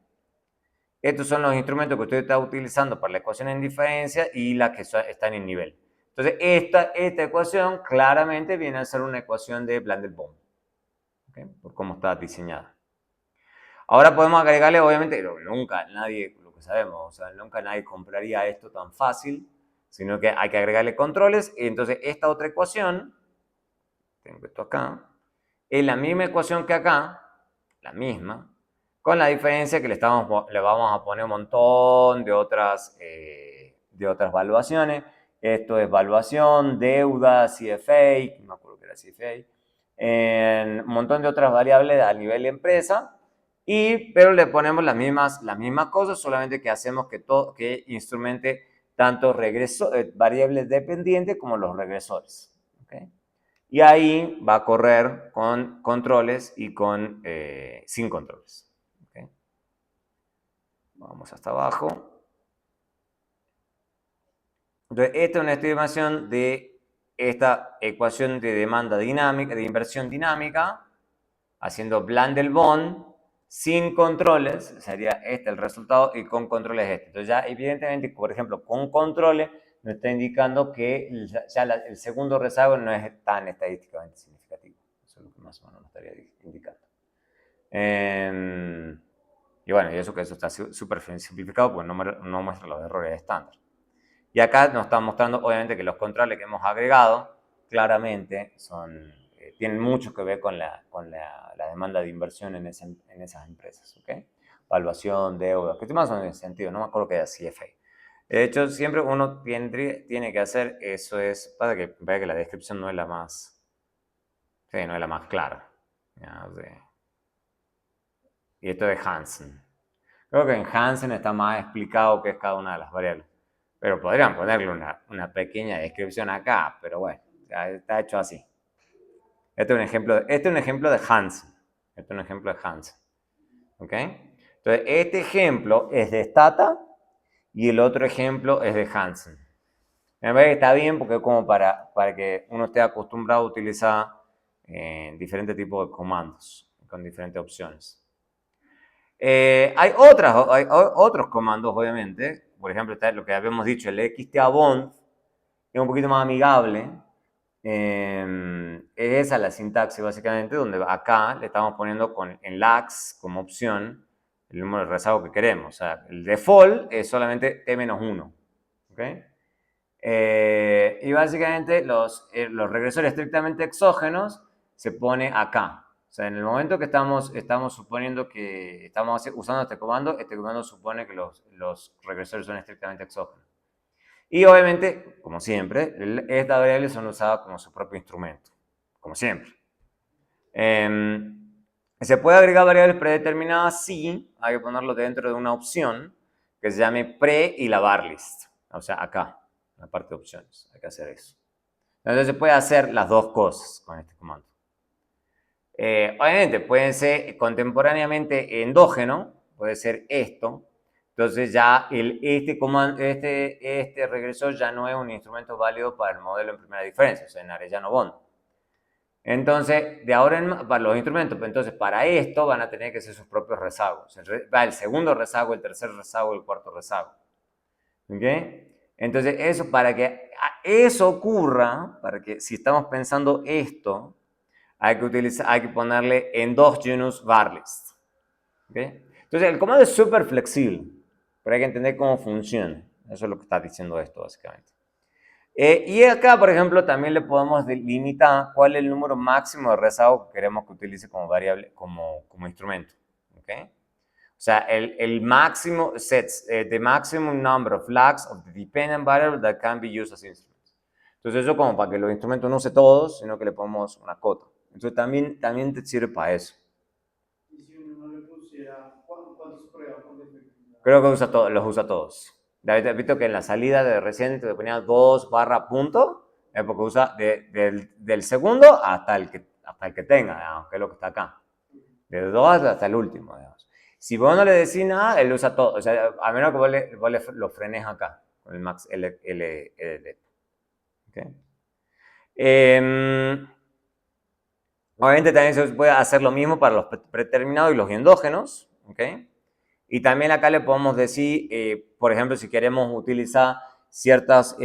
estos son los instrumentos que usted está utilizando para la ecuación en diferencia y las que están en nivel. Entonces, esta ecuación claramente viene a ser una ecuación de Blandel-Bohm, ¿okay? Por cómo está diseñada. Ahora podemos agregarle, obviamente, nunca nadie, lo que sabemos, o sea, nunca nadie compraría esto tan fácil, sino que hay que agregarle controles. Y entonces, esta otra ecuación, tengo esto acá, es la misma ecuación que acá, la misma, con la diferencia que le vamos a poner un montón de otras valuaciones. Esto es valuación, deuda, CFA, no me acuerdo que era CFA, un montón de otras variables a nivel de empresa, pero le ponemos las mismas cosas, solamente que hacemos que instrumente tanto variables dependientes como los regresores. ¿Okay? Y ahí va a correr con controles y sin controles. ¿Okay? Vamos hasta abajo. Entonces, esta es una estimación de esta ecuación de demanda dinámica, de inversión dinámica, haciendo Blandel-Bohm sin controles, sería este el resultado, y con controles este. Entonces ya evidentemente, por ejemplo, con controles nos está indicando que ya el segundo rezago no es tan estadísticamente significativo. Eso es lo que más o menos nos estaría indicando. Y bueno, y eso está súper simplificado porque no muestra los errores estándar. Y acá nos está mostrando, obviamente, que los controles que hemos agregado claramente tienen mucho que ver con la demanda de inversión en esas empresas. ¿Okay? Valuación, deuda, que más o menos en sentido, no me acuerdo que era CFA. De hecho, siempre uno tiene que hacer eso, para que vea que la descripción no es la más, no es la más clara. ¿Ya? Y esto de Hansen. Creo que en Hansen está más explicado qué es cada una de las variables. Pero podrían ponerle una pequeña descripción acá, pero bueno, está hecho así. Este es un ejemplo de Hansen. ¿Ok? Entonces, este ejemplo es de Stata y el otro ejemplo es de Hansen. Me parece que está bien porque es como para que uno esté acostumbrado a utilizar diferentes tipos de comandos con diferentes opciones. Hay otros comandos, obviamente. Por ejemplo, está lo que habíamos dicho, el XTABOND, que es un poquito más amigable. Es esa la sintaxis, básicamente, donde acá le estamos poniendo en lax como opción el número de rezago que queremos. O sea, el default es solamente T-1. ¿Okay? Y básicamente los regresores estrictamente exógenos se pone acá. O sea, en el momento que estamos suponiendo que estamos usando este comando supone que los regresores son estrictamente exógenos. Y obviamente, como siempre, estas variables son usadas como su propio instrumento, como siempre. ¿Se puede agregar variables predeterminadas? Sí, hay que ponerlo dentro de una opción que se llame pre y la var list. O sea, acá, en la parte de opciones, hay que hacer eso. Entonces se puede hacer las dos cosas con este comando. Obviamente pueden ser contemporáneamente endógeno, puede ser esto. Entonces ya este regresor ya no es un instrumento válido para el modelo en primera diferencia, o sea, en Arellano-Bond. Entonces, de ahora en más, para los instrumentos, entonces para esto van a tener que ser sus propios rezagos. Va el segundo rezago, el tercer rezago, el cuarto rezago. ¿Ok? Entonces, para que eso ocurra, para que si estamos pensando esto, hay que ponerle endogenous var list. ¿Okay? Entonces, el comando es súper flexible, pero hay que entender cómo funciona. Eso es lo que está diciendo esto, básicamente. Y acá, por ejemplo, también le podemos limitar cuál es el número máximo de rezago que queremos que utilice como variable, como instrumento. ¿Okay? O sea, el máximo sets, the maximum number of flags of the dependent variable that can be used as instruments. Entonces, eso como para que los instrumentos no use todos, sino que le ponemos una cota. Entonces, también te sirve para eso. Y si uno no le pusiera, ¿cuántos pruebas por defecto? Creo que los usa todos. David, visto que en la salida de Resident te ponía 2 barra punto, es porque usa del segundo hasta el que tenga, digamos, que es lo que está acá. De 2 hasta el último, digamos. Si vos no le decís nada, él usa todo. O sea, a menos que vos lo frenes acá, con el max LD. ¿Okay? Obviamente también se puede hacer lo mismo para los predeterminados y los endógenos. ¿Okay? Y también acá le podemos decir, por ejemplo, si queremos utilizar ciertas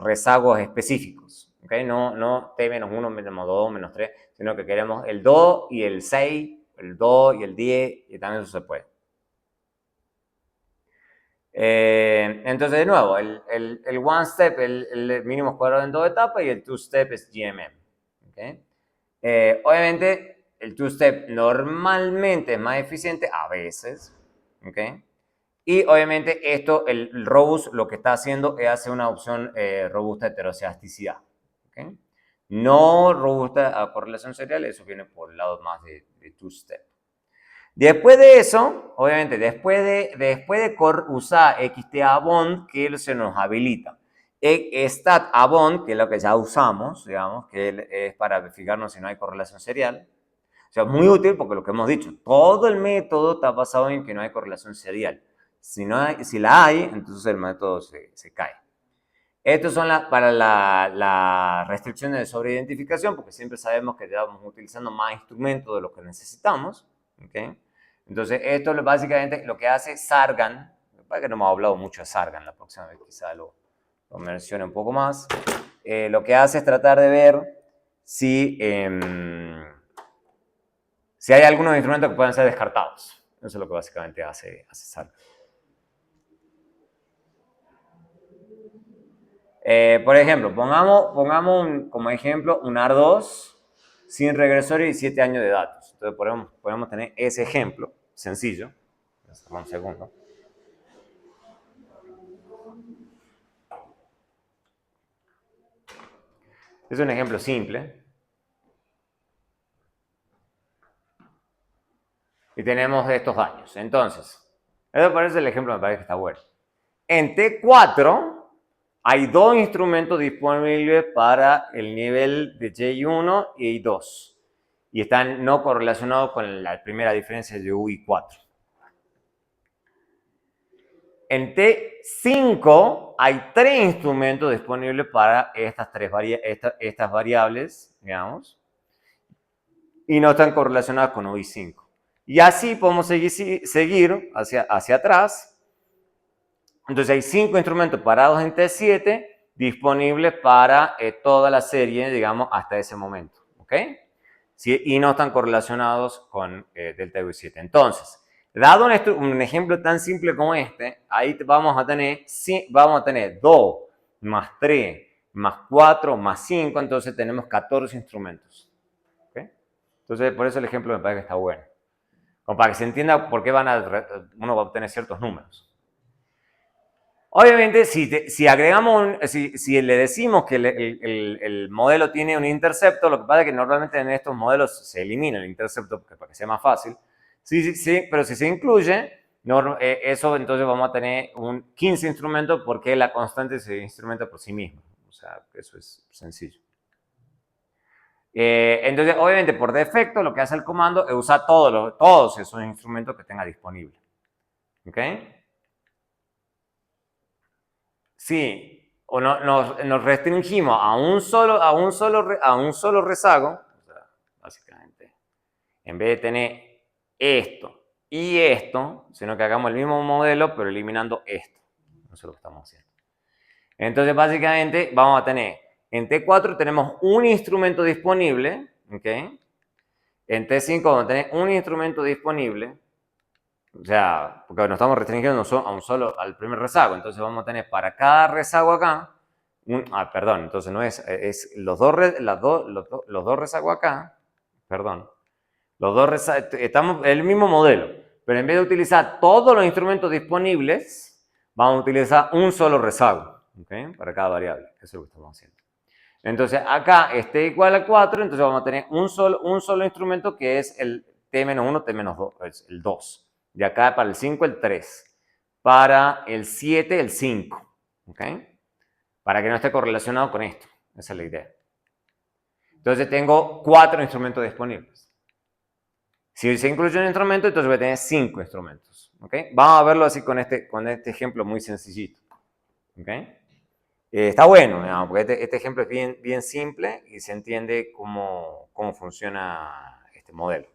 rezagos específicos. ¿Okay? No T-1, -2, -3, sino que queremos el 2 y el 6, el 2 y el 10, y también eso se puede. Entonces, de nuevo, el one step, el mínimo cuadrado en 2 etapas, y el two step es GMM. ¿Okay? Obviamente, el two step normalmente es más eficiente, a veces. ¿Okay? Y obviamente esto, el robust lo que está haciendo es hacer una opción robusta de heteroceasticidad. ¿Okay? No robusta a correlación serial, eso viene por el lado más de two step. Después de eso, obviamente, después de usar XTA bond, que se nos habilita. Stat a bond, que es lo que ya usamos, digamos, que es para fijarnos si no hay correlación serial. O sea, muy útil porque lo que hemos dicho, todo el método está basado en que no hay correlación serial. Si la hay, entonces el método se cae. Estos son para la restricciones de sobreidentificación, porque siempre sabemos que estamos utilizando más instrumentos de lo que necesitamos. ¿Okay? Entonces, esto es básicamente lo que hace Sargan. Para que no hemos hablado mucho de Sargan, la próxima vez quizá lo mencione un poco más. Lo que hace es tratar de ver si hay algunos instrumentos que puedan ser descartados. Eso es lo que básicamente hace Sargan. Por ejemplo, pongamos como ejemplo un AR2 sin regresor y 7 años de datos. Entonces podemos tener ese ejemplo sencillo. Un segundo. Es un ejemplo simple. Y tenemos estos daños. Entonces, eso parece el ejemplo, me parece que está bueno. En T4 hay dos instrumentos disponibles para el nivel de J1 y I2. Y están no correlacionados con la primera diferencia de U y 4. En T5 hay tres instrumentos disponibles para estas variables, digamos, y no están correlacionadas con UI5. Y así podemos seguir hacia atrás. Entonces hay 5 instrumentos parados en T7 disponibles para toda la serie, digamos, hasta ese momento. ¿Ok? ¿Sí? Y no están correlacionados con delta UI7. Entonces, dado un ejemplo tan simple como este, ahí vamos a tener 2 más 3 más 4 más 5, entonces tenemos 14 instrumentos. ¿Okay? Entonces, por eso el ejemplo me parece que está bueno. Como para que se entienda por qué uno va a obtener ciertos números. Obviamente, si agregamos, si le decimos que el modelo tiene un intercepto, lo que pasa es que normalmente en estos modelos se elimina el intercepto para que sea más fácil. Sí, pero si se incluye, eso entonces vamos a tener 15 instrumentos porque la constante se instrumenta por sí misma. O sea, eso es sencillo. Entonces, obviamente, por defecto, lo que hace el comando es usar todos esos instrumentos que tenga disponible. ¿Ok? Sí, o nos restringimos a un solo rezago, o sea, básicamente, en vez de tener esto y esto, sino que hagamos el mismo modelo, pero eliminando esto. Eso es lo que estamos haciendo. Entonces, básicamente, vamos a tener, en T4 tenemos un instrumento disponible, ¿ok? En T5 vamos a tener un instrumento disponible, o sea, porque nos estamos restringiendo al primer rezago. Entonces vamos a tener para cada rezago acá, perdón, entonces no es los dos rezagos acá, perdón, los dos rezagos, estamos en el mismo modelo, pero en vez de utilizar todos los instrumentos disponibles, vamos a utilizar un solo rezago, ¿okay? Para cada variable. Eso es lo que estamos haciendo. Entonces acá esté igual a 4, entonces vamos a tener un solo instrumento que es el T-1, T-2, es el 2. De acá para el 5 el 3. Para el 7 el 5. ¿Ok? Para que no esté correlacionado con esto. Esa es la idea. Entonces tengo 4 instrumentos disponibles. Si se incluye un instrumento, entonces voy a tener 5 instrumentos. ¿Okay? Vamos a verlo así con este ejemplo muy sencillito. ¿Okay? Está bueno, digamos, porque este ejemplo es bien simple y se entiende cómo funciona este modelo.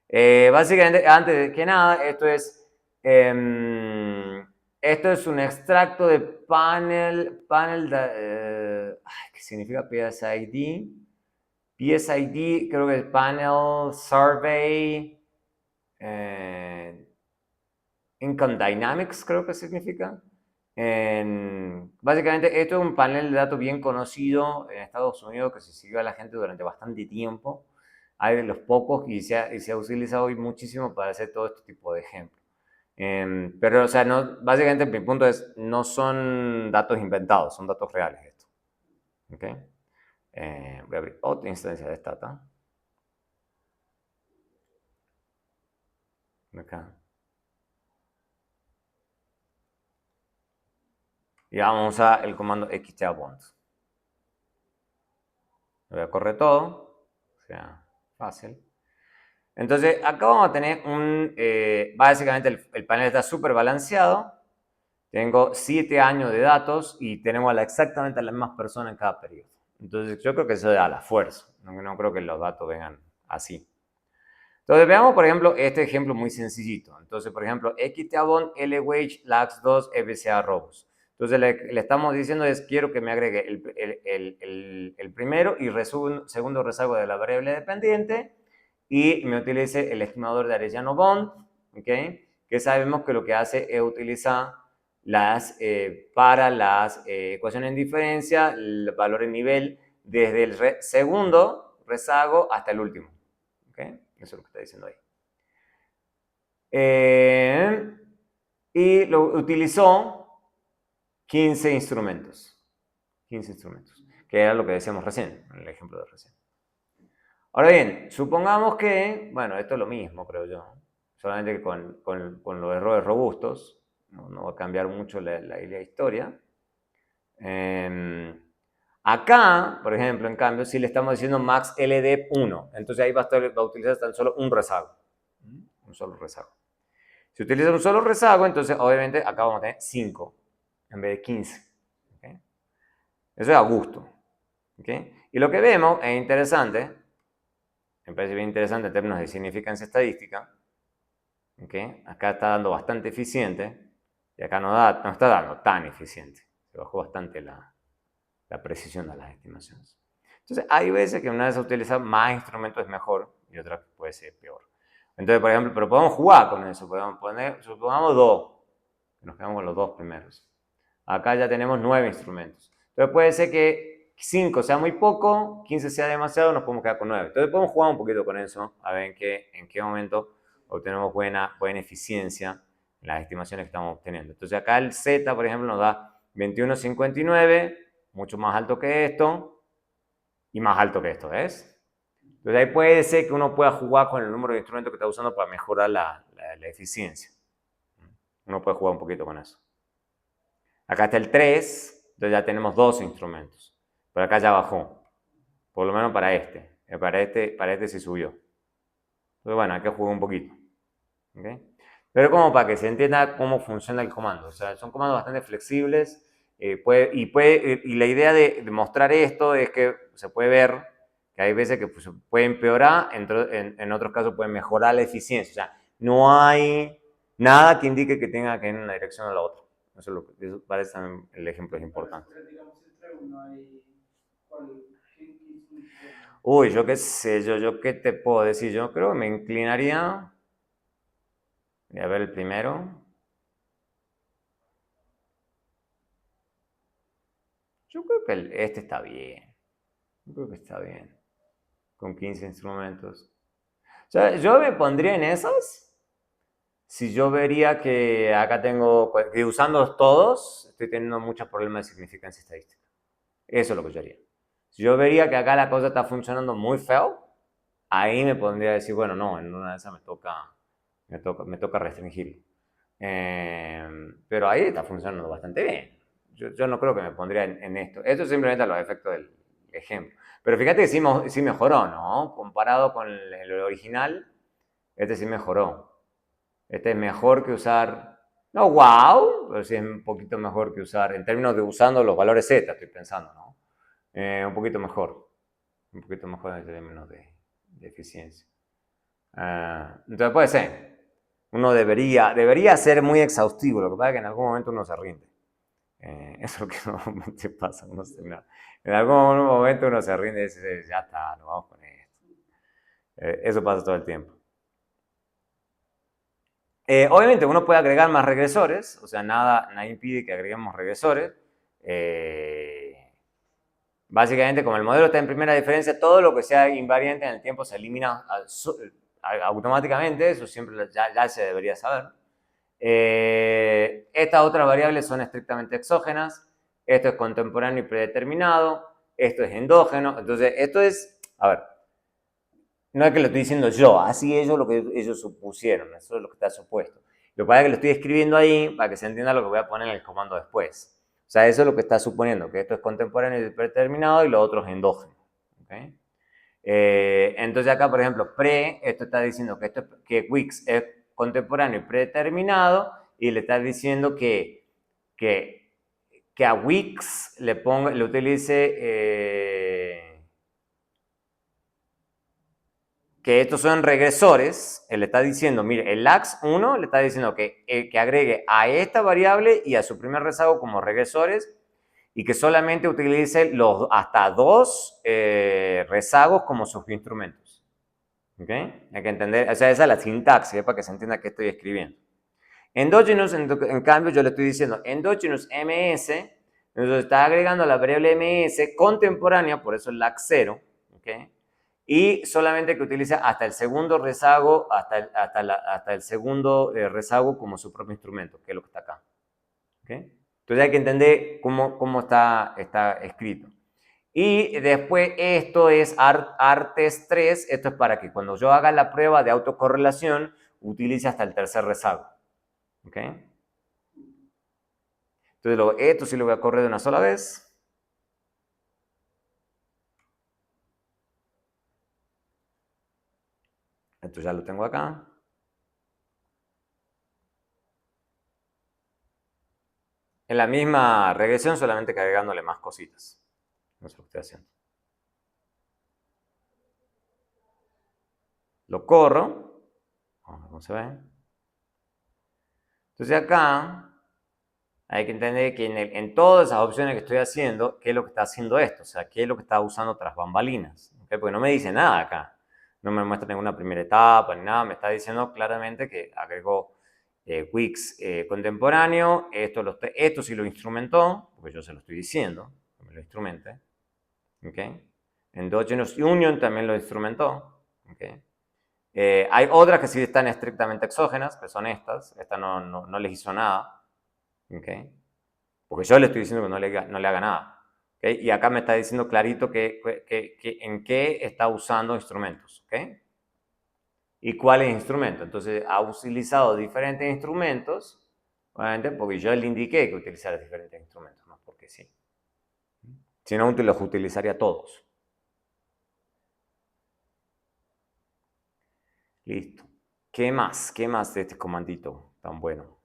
Básicamente, antes que nada, esto es un extracto de ¿qué significa PSID? PSID creo que es Panel Survey Income Dynamics, creo que significa. Básicamente, esto es un panel de datos bien conocido en Estados Unidos que se siguió a la gente durante bastante tiempo. Hay de los pocos y se ha utilizado hoy muchísimo para hacer todo este tipo de ejemplos. Pero, o sea, no, básicamente mi punto es, no son datos inventados, son datos reales esto. ¿Okay? Voy a abrir otra instancia de Stata. Acá. Y vamos a usar el comando xtabond. Lo voy a correr todo, o sea, fácil. Entonces, acá vamos a tener básicamente el panel está súper balanceado. Tengo 7 años de datos y tenemos exactamente a las mismas personas en cada periodo. Entonces, yo creo que eso da la fuerza. No creo que los datos vengan así. Entonces, veamos, por ejemplo, este ejemplo muy sencillito. Entonces, por ejemplo, xtabond, lwage, lax2, fca robust. Entonces, le estamos diciendo es, quiero que me agregue el primero y segundo rezago de la variable dependiente y me utilice el estimador de Arellano-Bond, ¿okay? Que sabemos que lo que hace es utilizar para las ecuaciones en diferencia, el valor en nivel desde el segundo rezago hasta el último. ¿Okay? Eso es lo que está diciendo ahí. Y lo utilizó 15 instrumentos. 15 instrumentos, que era lo que decíamos recién, en el ejemplo de recién. Ahora bien, supongamos que, bueno, esto es lo mismo, creo yo, solamente que con los errores robustos, no va a cambiar mucho la historia. Acá, por ejemplo, en cambio, si le estamos diciendo max LD 1, entonces ahí va a utilizar tan solo un rezago. Un solo rezago. Si utiliza un solo rezago, entonces obviamente acá vamos a tener 5 en vez de 15. ¿Okay? Eso es a gusto. ¿Okay? Y lo que vemos es interesante, me parece bien interesante en términos de significancia estadística. ¿Okay? Acá está dando bastante eficiente y acá no está dando tan eficiente. Se bajó bastante la precisión de las estimaciones. Entonces, hay veces que una vez utilizar más instrumentos es mejor y otra puede ser peor. Entonces, por ejemplo, pero podemos jugar con eso. Podemos poner, supongamos 2, nos quedamos con los 2 primeros. Acá ya tenemos 9 instrumentos. Entonces, puede ser que 5 sea muy poco, 15 sea demasiado, nos podemos quedar con 9. Entonces, podemos jugar un poquito con eso, a ver en qué momento obtenemos buena eficiencia en las estimaciones que estamos obteniendo. Entonces, acá el Z, por ejemplo, nos da 21,59, mucho más alto que esto y más alto que esto, ¿ves? Entonces ahí puede ser que uno pueda jugar con el número de instrumentos que está usando para mejorar la eficiencia. Uno puede jugar un poquito con eso. Acá está el 3, entonces ya tenemos 2 instrumentos. Pero acá ya bajó. Por lo menos para este. Para este sí subió. Entonces bueno, hay que jugar un poquito. ¿Okay? Pero como para que se entienda cómo funciona el comando. O sea, son comandos bastante flexibles. Y la idea de mostrar esto es que se puede ver que hay veces que pues, puede empeorar, en otros casos puede mejorar la eficiencia. O sea, no hay nada que indique que tenga que ir en una dirección o la otra. Eso parece también el ejemplo es importante. Pero digamos, entre uno y ¿qué Uy, yo qué sé, yo qué te puedo decir. Yo creo que me inclinaría. Voy a ver el primero. Yo creo que este está bien. Yo creo que está bien. Con 15 instrumentos. O sea, yo me pondría en esas si yo vería que acá tengo, que usándolos todos, estoy teniendo muchos problemas de significancia estadística. Eso es lo que yo haría. Si yo vería que acá la cosa está funcionando muy feo, ahí me pondría a decir, bueno, no, en una de esas me toca restringirlo. Pero ahí está funcionando bastante bien. Yo no creo que me pondría en esto. Esto es simplemente a los efectos del ejemplo. Pero fíjate que sí mejoró, ¿no? Comparado con el original, Este sí mejoró. Este es mejor que usar, no wow, pero sí es un poquito mejor que usar, en términos de usando los valores Z, estoy pensando, ¿no? Un poquito mejor en términos de eficiencia. Entonces puede ser. Uno debería ser muy exhaustivo, lo que pasa es que en algún momento uno se rinde. Eso es lo que normalmente pasa. En algún momento uno se rinde y dice, ya está, nos vamos con esto. Eso pasa todo el tiempo. Obviamente uno puede agregar más regresores, o sea, nada impide que agreguemos regresores. Básicamente, como el modelo está en primera diferencia, todo lo que sea invariante en el tiempo se elimina automáticamente, eso siempre ya se debería saber. Estas otras variables son estrictamente exógenas, esto es contemporáneo y predeterminado, esto es endógeno, entonces esto es, a ver, no es que lo estoy diciendo yo, así ellos lo que ellos supusieron, eso es lo que está supuesto. Lo que pasa es que lo estoy escribiendo ahí para que se entienda lo que voy a poner en el comando después. O sea, eso es lo que está suponiendo, que esto es contemporáneo y predeterminado y lo otro es endógeno. ¿Okay? Entonces acá, por ejemplo, esto está diciendo que Wix es contemporáneo y predeterminado y le está diciendo que a Wix le utilice que estos son regresores. Él le está diciendo, mire, el lax1 le está diciendo que agregue a esta variable y a su primer rezago como regresores y que solamente utilice hasta 2 rezagos como subinstrumentos. ¿Ok? Hay que entender, o sea, esa es la sintaxis, para que se entienda qué estoy escribiendo. Endogenous, en cambio, yo le estoy diciendo endogenous ms, entonces está agregando la variable ms contemporánea, por eso el lax0, ¿ok? Y solamente que utiliza hasta el segundo rezago, hasta el segundo rezago como su propio instrumento, que es lo que está acá. ¿Okay? Entonces hay que entender cómo está escrito. Y después esto es ARTES3, esto es para que cuando yo haga la prueba de autocorrelación utilice hasta el tercer rezago. ¿Ok? Entonces esto sí lo voy a correr de una sola vez. Esto ya lo tengo acá. En la misma regresión, solamente que agregándole más cositas. Eso es lo que estoy haciendo. Lo corro. Vamos a ver cómo se ve. Entonces acá hay que entender que en todas esas opciones que estoy haciendo, qué es lo que está haciendo esto. O sea, qué es lo que está usando tras bambalinas. ¿Okay? Porque no me dice nada acá. No me muestra ninguna primera etapa ni nada. Me está diciendo claramente que agregó Wix contemporáneo. Esto sí lo instrumentó, porque yo se lo estoy diciendo, que me lo instrumente. ¿Okay? Endogenous Union también lo instrumentó. ¿Okay? Hay otras que sí están estrictamente exógenas, que son estas. Esta no les hizo nada. ¿Okay? Porque yo le estoy diciendo que no le haga nada. ¿Okay? Y acá me está diciendo clarito en qué está usando instrumentos. ¿Okay? ¿Y cuáles instrumentos? Entonces ha utilizado diferentes instrumentos, obviamente porque yo le indiqué que utilizara diferentes instrumentos, no porque sí. Si no, los utilizaría todos. Listo. ¿Qué más? ¿Qué más de este comandito tan bueno?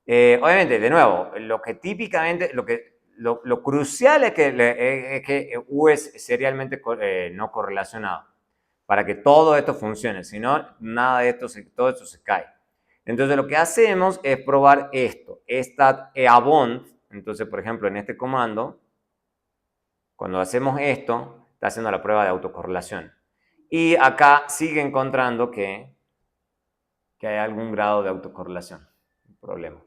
Obviamente, de nuevo, lo que típicamente, lo crucial es que U es serialmente no correlacionado para que todo esto funcione. Si no, nada de esto, todo esto se cae. Entonces, lo que hacemos es probar esto, esta abond. Entonces, por ejemplo, en este comando, cuando hacemos esto, está haciendo la prueba de autocorrelación. Y acá sigue encontrando que hay algún grado de autocorrelación. Un problema.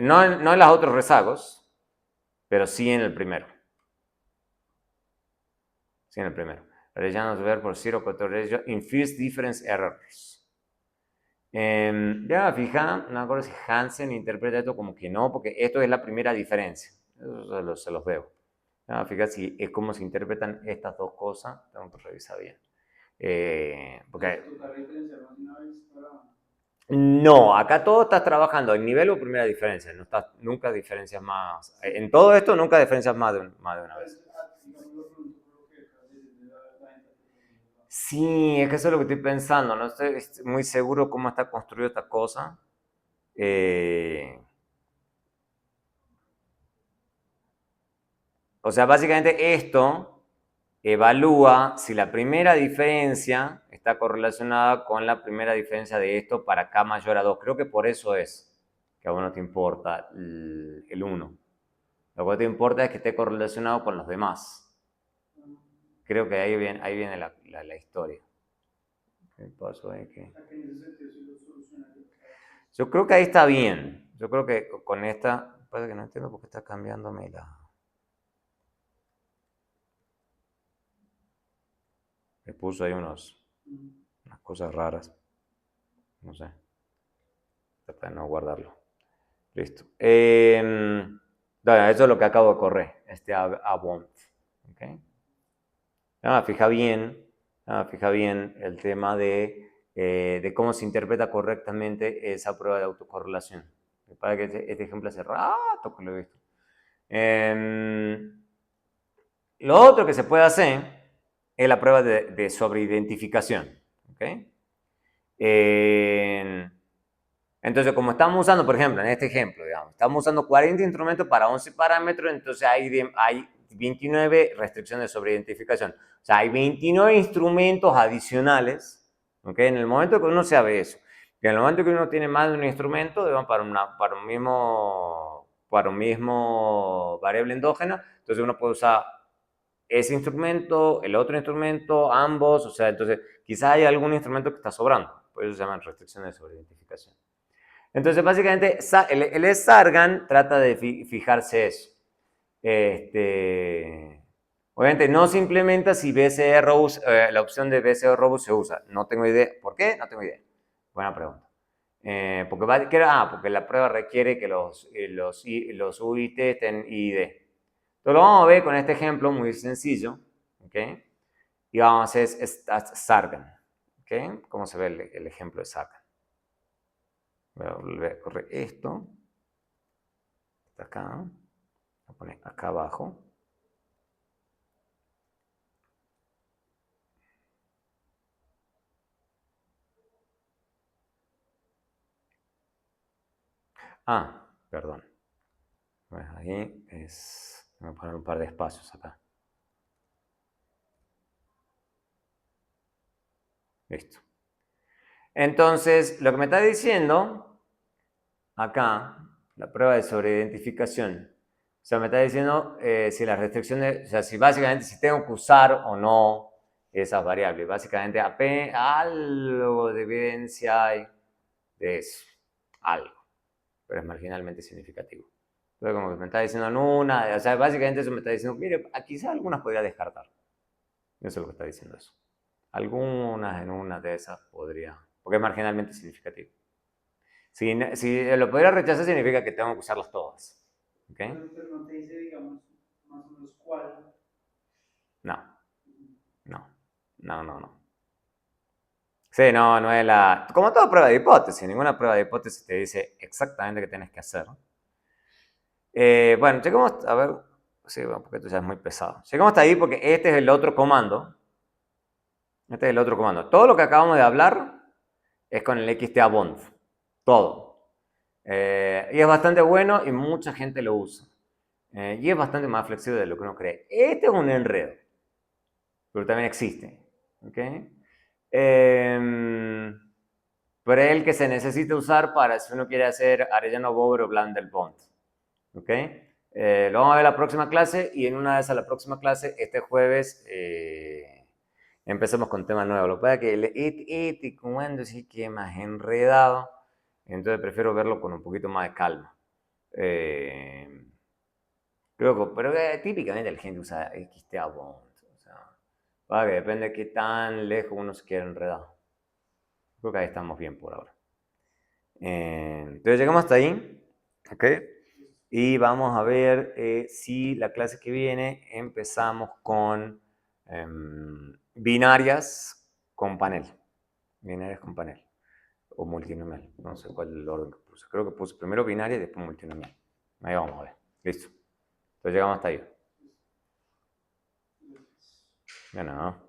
No en los otros rezagos, pero sí en el primero. Sí en el primero. Rellenamos ver por zero cotorrello, infuse difference errors. Ya fija, no me acuerdo si Hansen interpreta esto como que no, porque esto es la primera diferencia. Eso se los veo. Fíjate si es como se interpretan estas dos cosas, tengo que revisar bien. Porque no, acá todo estás trabajando en nivel o primera diferencia, no estás, nunca diferencias más. En todo esto nunca diferencias más de una vez. Sí, es que eso es lo que estoy pensando. No estoy muy seguro cómo está construida esta cosa. O sea, básicamente esto evalúa si la primera diferencia está correlacionada con la primera diferencia de esto para k mayor a 2. Creo que por eso es que a vos no te importa el 1. Lo que te importa es que esté correlacionado con los demás. Creo que ahí viene la historia. ¿Qué pasó ahí? O sea, que en ese sentido sí lo solucionaría. Yo creo que ahí está bien. Yo creo que con esta... Pasa que no entiendo por qué está cambiándome la... Me puso ahí unas cosas raras. No sé. Trata de no guardarlo. Listo. Bueno, eso es lo que acabo de correr. Este abont. ¿Okay? Fija bien el tema de cómo se interpreta correctamente esa prueba de autocorrelación. Me parece que este ejemplo hace rato que lo he visto. Lo otro que se puede hacer es la prueba de sobreidentificación. ¿Okay? Entonces, como estamos usando, por ejemplo, en este ejemplo, digamos, estamos usando 40 instrumentos para 11 parámetros, entonces hay 29 restricciones de sobreidentificación. O sea, hay 29 instrumentos adicionales, ¿ok? En el momento que uno sabe eso, que en el momento que uno tiene más de un instrumento, digamos, para un mismo variable endógena, entonces uno puede usar ese instrumento, el otro instrumento, ambos, o sea, entonces quizás hay algún instrumento que está sobrando, por eso se llaman restricciones de sobreidentificación. Entonces, básicamente, el Sargan trata de fijarse eso. Obviamente, no se implementa si BCE Robust, la opción de BCE Robust se usa. No tengo idea. ¿Por qué? No tengo idea. Buena pregunta. Porque la prueba requiere que los UIT estén ID. Entonces, lo vamos a ver con este ejemplo muy sencillo. ¿Okay? Y vamos a hacer Sargan. ¿Okay? ¿Cómo se ve el ejemplo de Sargan? Voy a volver a correr esto. Está acá. Voy a poner acá abajo. Perdón. Pues ahí es... Voy a poner un par de espacios acá. Listo. Entonces, lo que me está diciendo acá, la prueba de sobreidentificación, o sea, me está diciendo si las restricciones, o sea, si básicamente si tengo que usar o no esas variables. Básicamente, algo de evidencia hay de eso. Algo. Pero es marginalmente significativo. Entonces, como que me está diciendo en una, o sea, básicamente eso me está diciendo, mire, quizás algunas podría descartar. Eso es lo que está diciendo eso. Algunas en una de esas podría, porque es marginalmente significativo. Si lo pudiera rechazar significa que tengo que usarlas todas. ¿Okay? Pero no te dice, digamos, más o menos cuál. No, no. Sí, no es la... Como toda prueba de hipótesis, ninguna prueba de hipótesis te dice exactamente qué tienes que hacer. Bueno, llegamos a ver... Sí, bueno, porque esto ya es muy pesado. Llegamos hasta ahí porque este es el otro comando. Este es el otro comando. Todo lo que acabamos de hablar es con el XTABond. Todo. Y es bastante bueno y mucha gente lo usa. Y es bastante más flexible de lo que uno cree. Este es un enredo, pero también existe. ¿Okay? Pero es el que se necesita usar para si uno quiere hacer Arellano-Bober o Blandel-Bond. ¿Ok? Lo vamos a ver la próxima clase y en una de esas, la próxima clase, este jueves, empecemos con tema nuevo. Lo que pasa es que el ético, sí que más enredado, entonces prefiero verlo con un poquito más de calma. Creo que, pero típicamente la gente usa XTABond. O sea, que depende de qué tan lejos uno se quiera enredar. Creo que ahí estamos bien por ahora. Entonces llegamos hasta ahí. ¿Ok? Y vamos a ver si la clase que viene empezamos con binarias con panel. Binarias con panel. O multinomial. No sé cuál es el orden que puse. Creo que puse primero binaria y después multinomial. Ahí vamos a ver. Listo. Entonces llegamos hasta ahí. Bueno.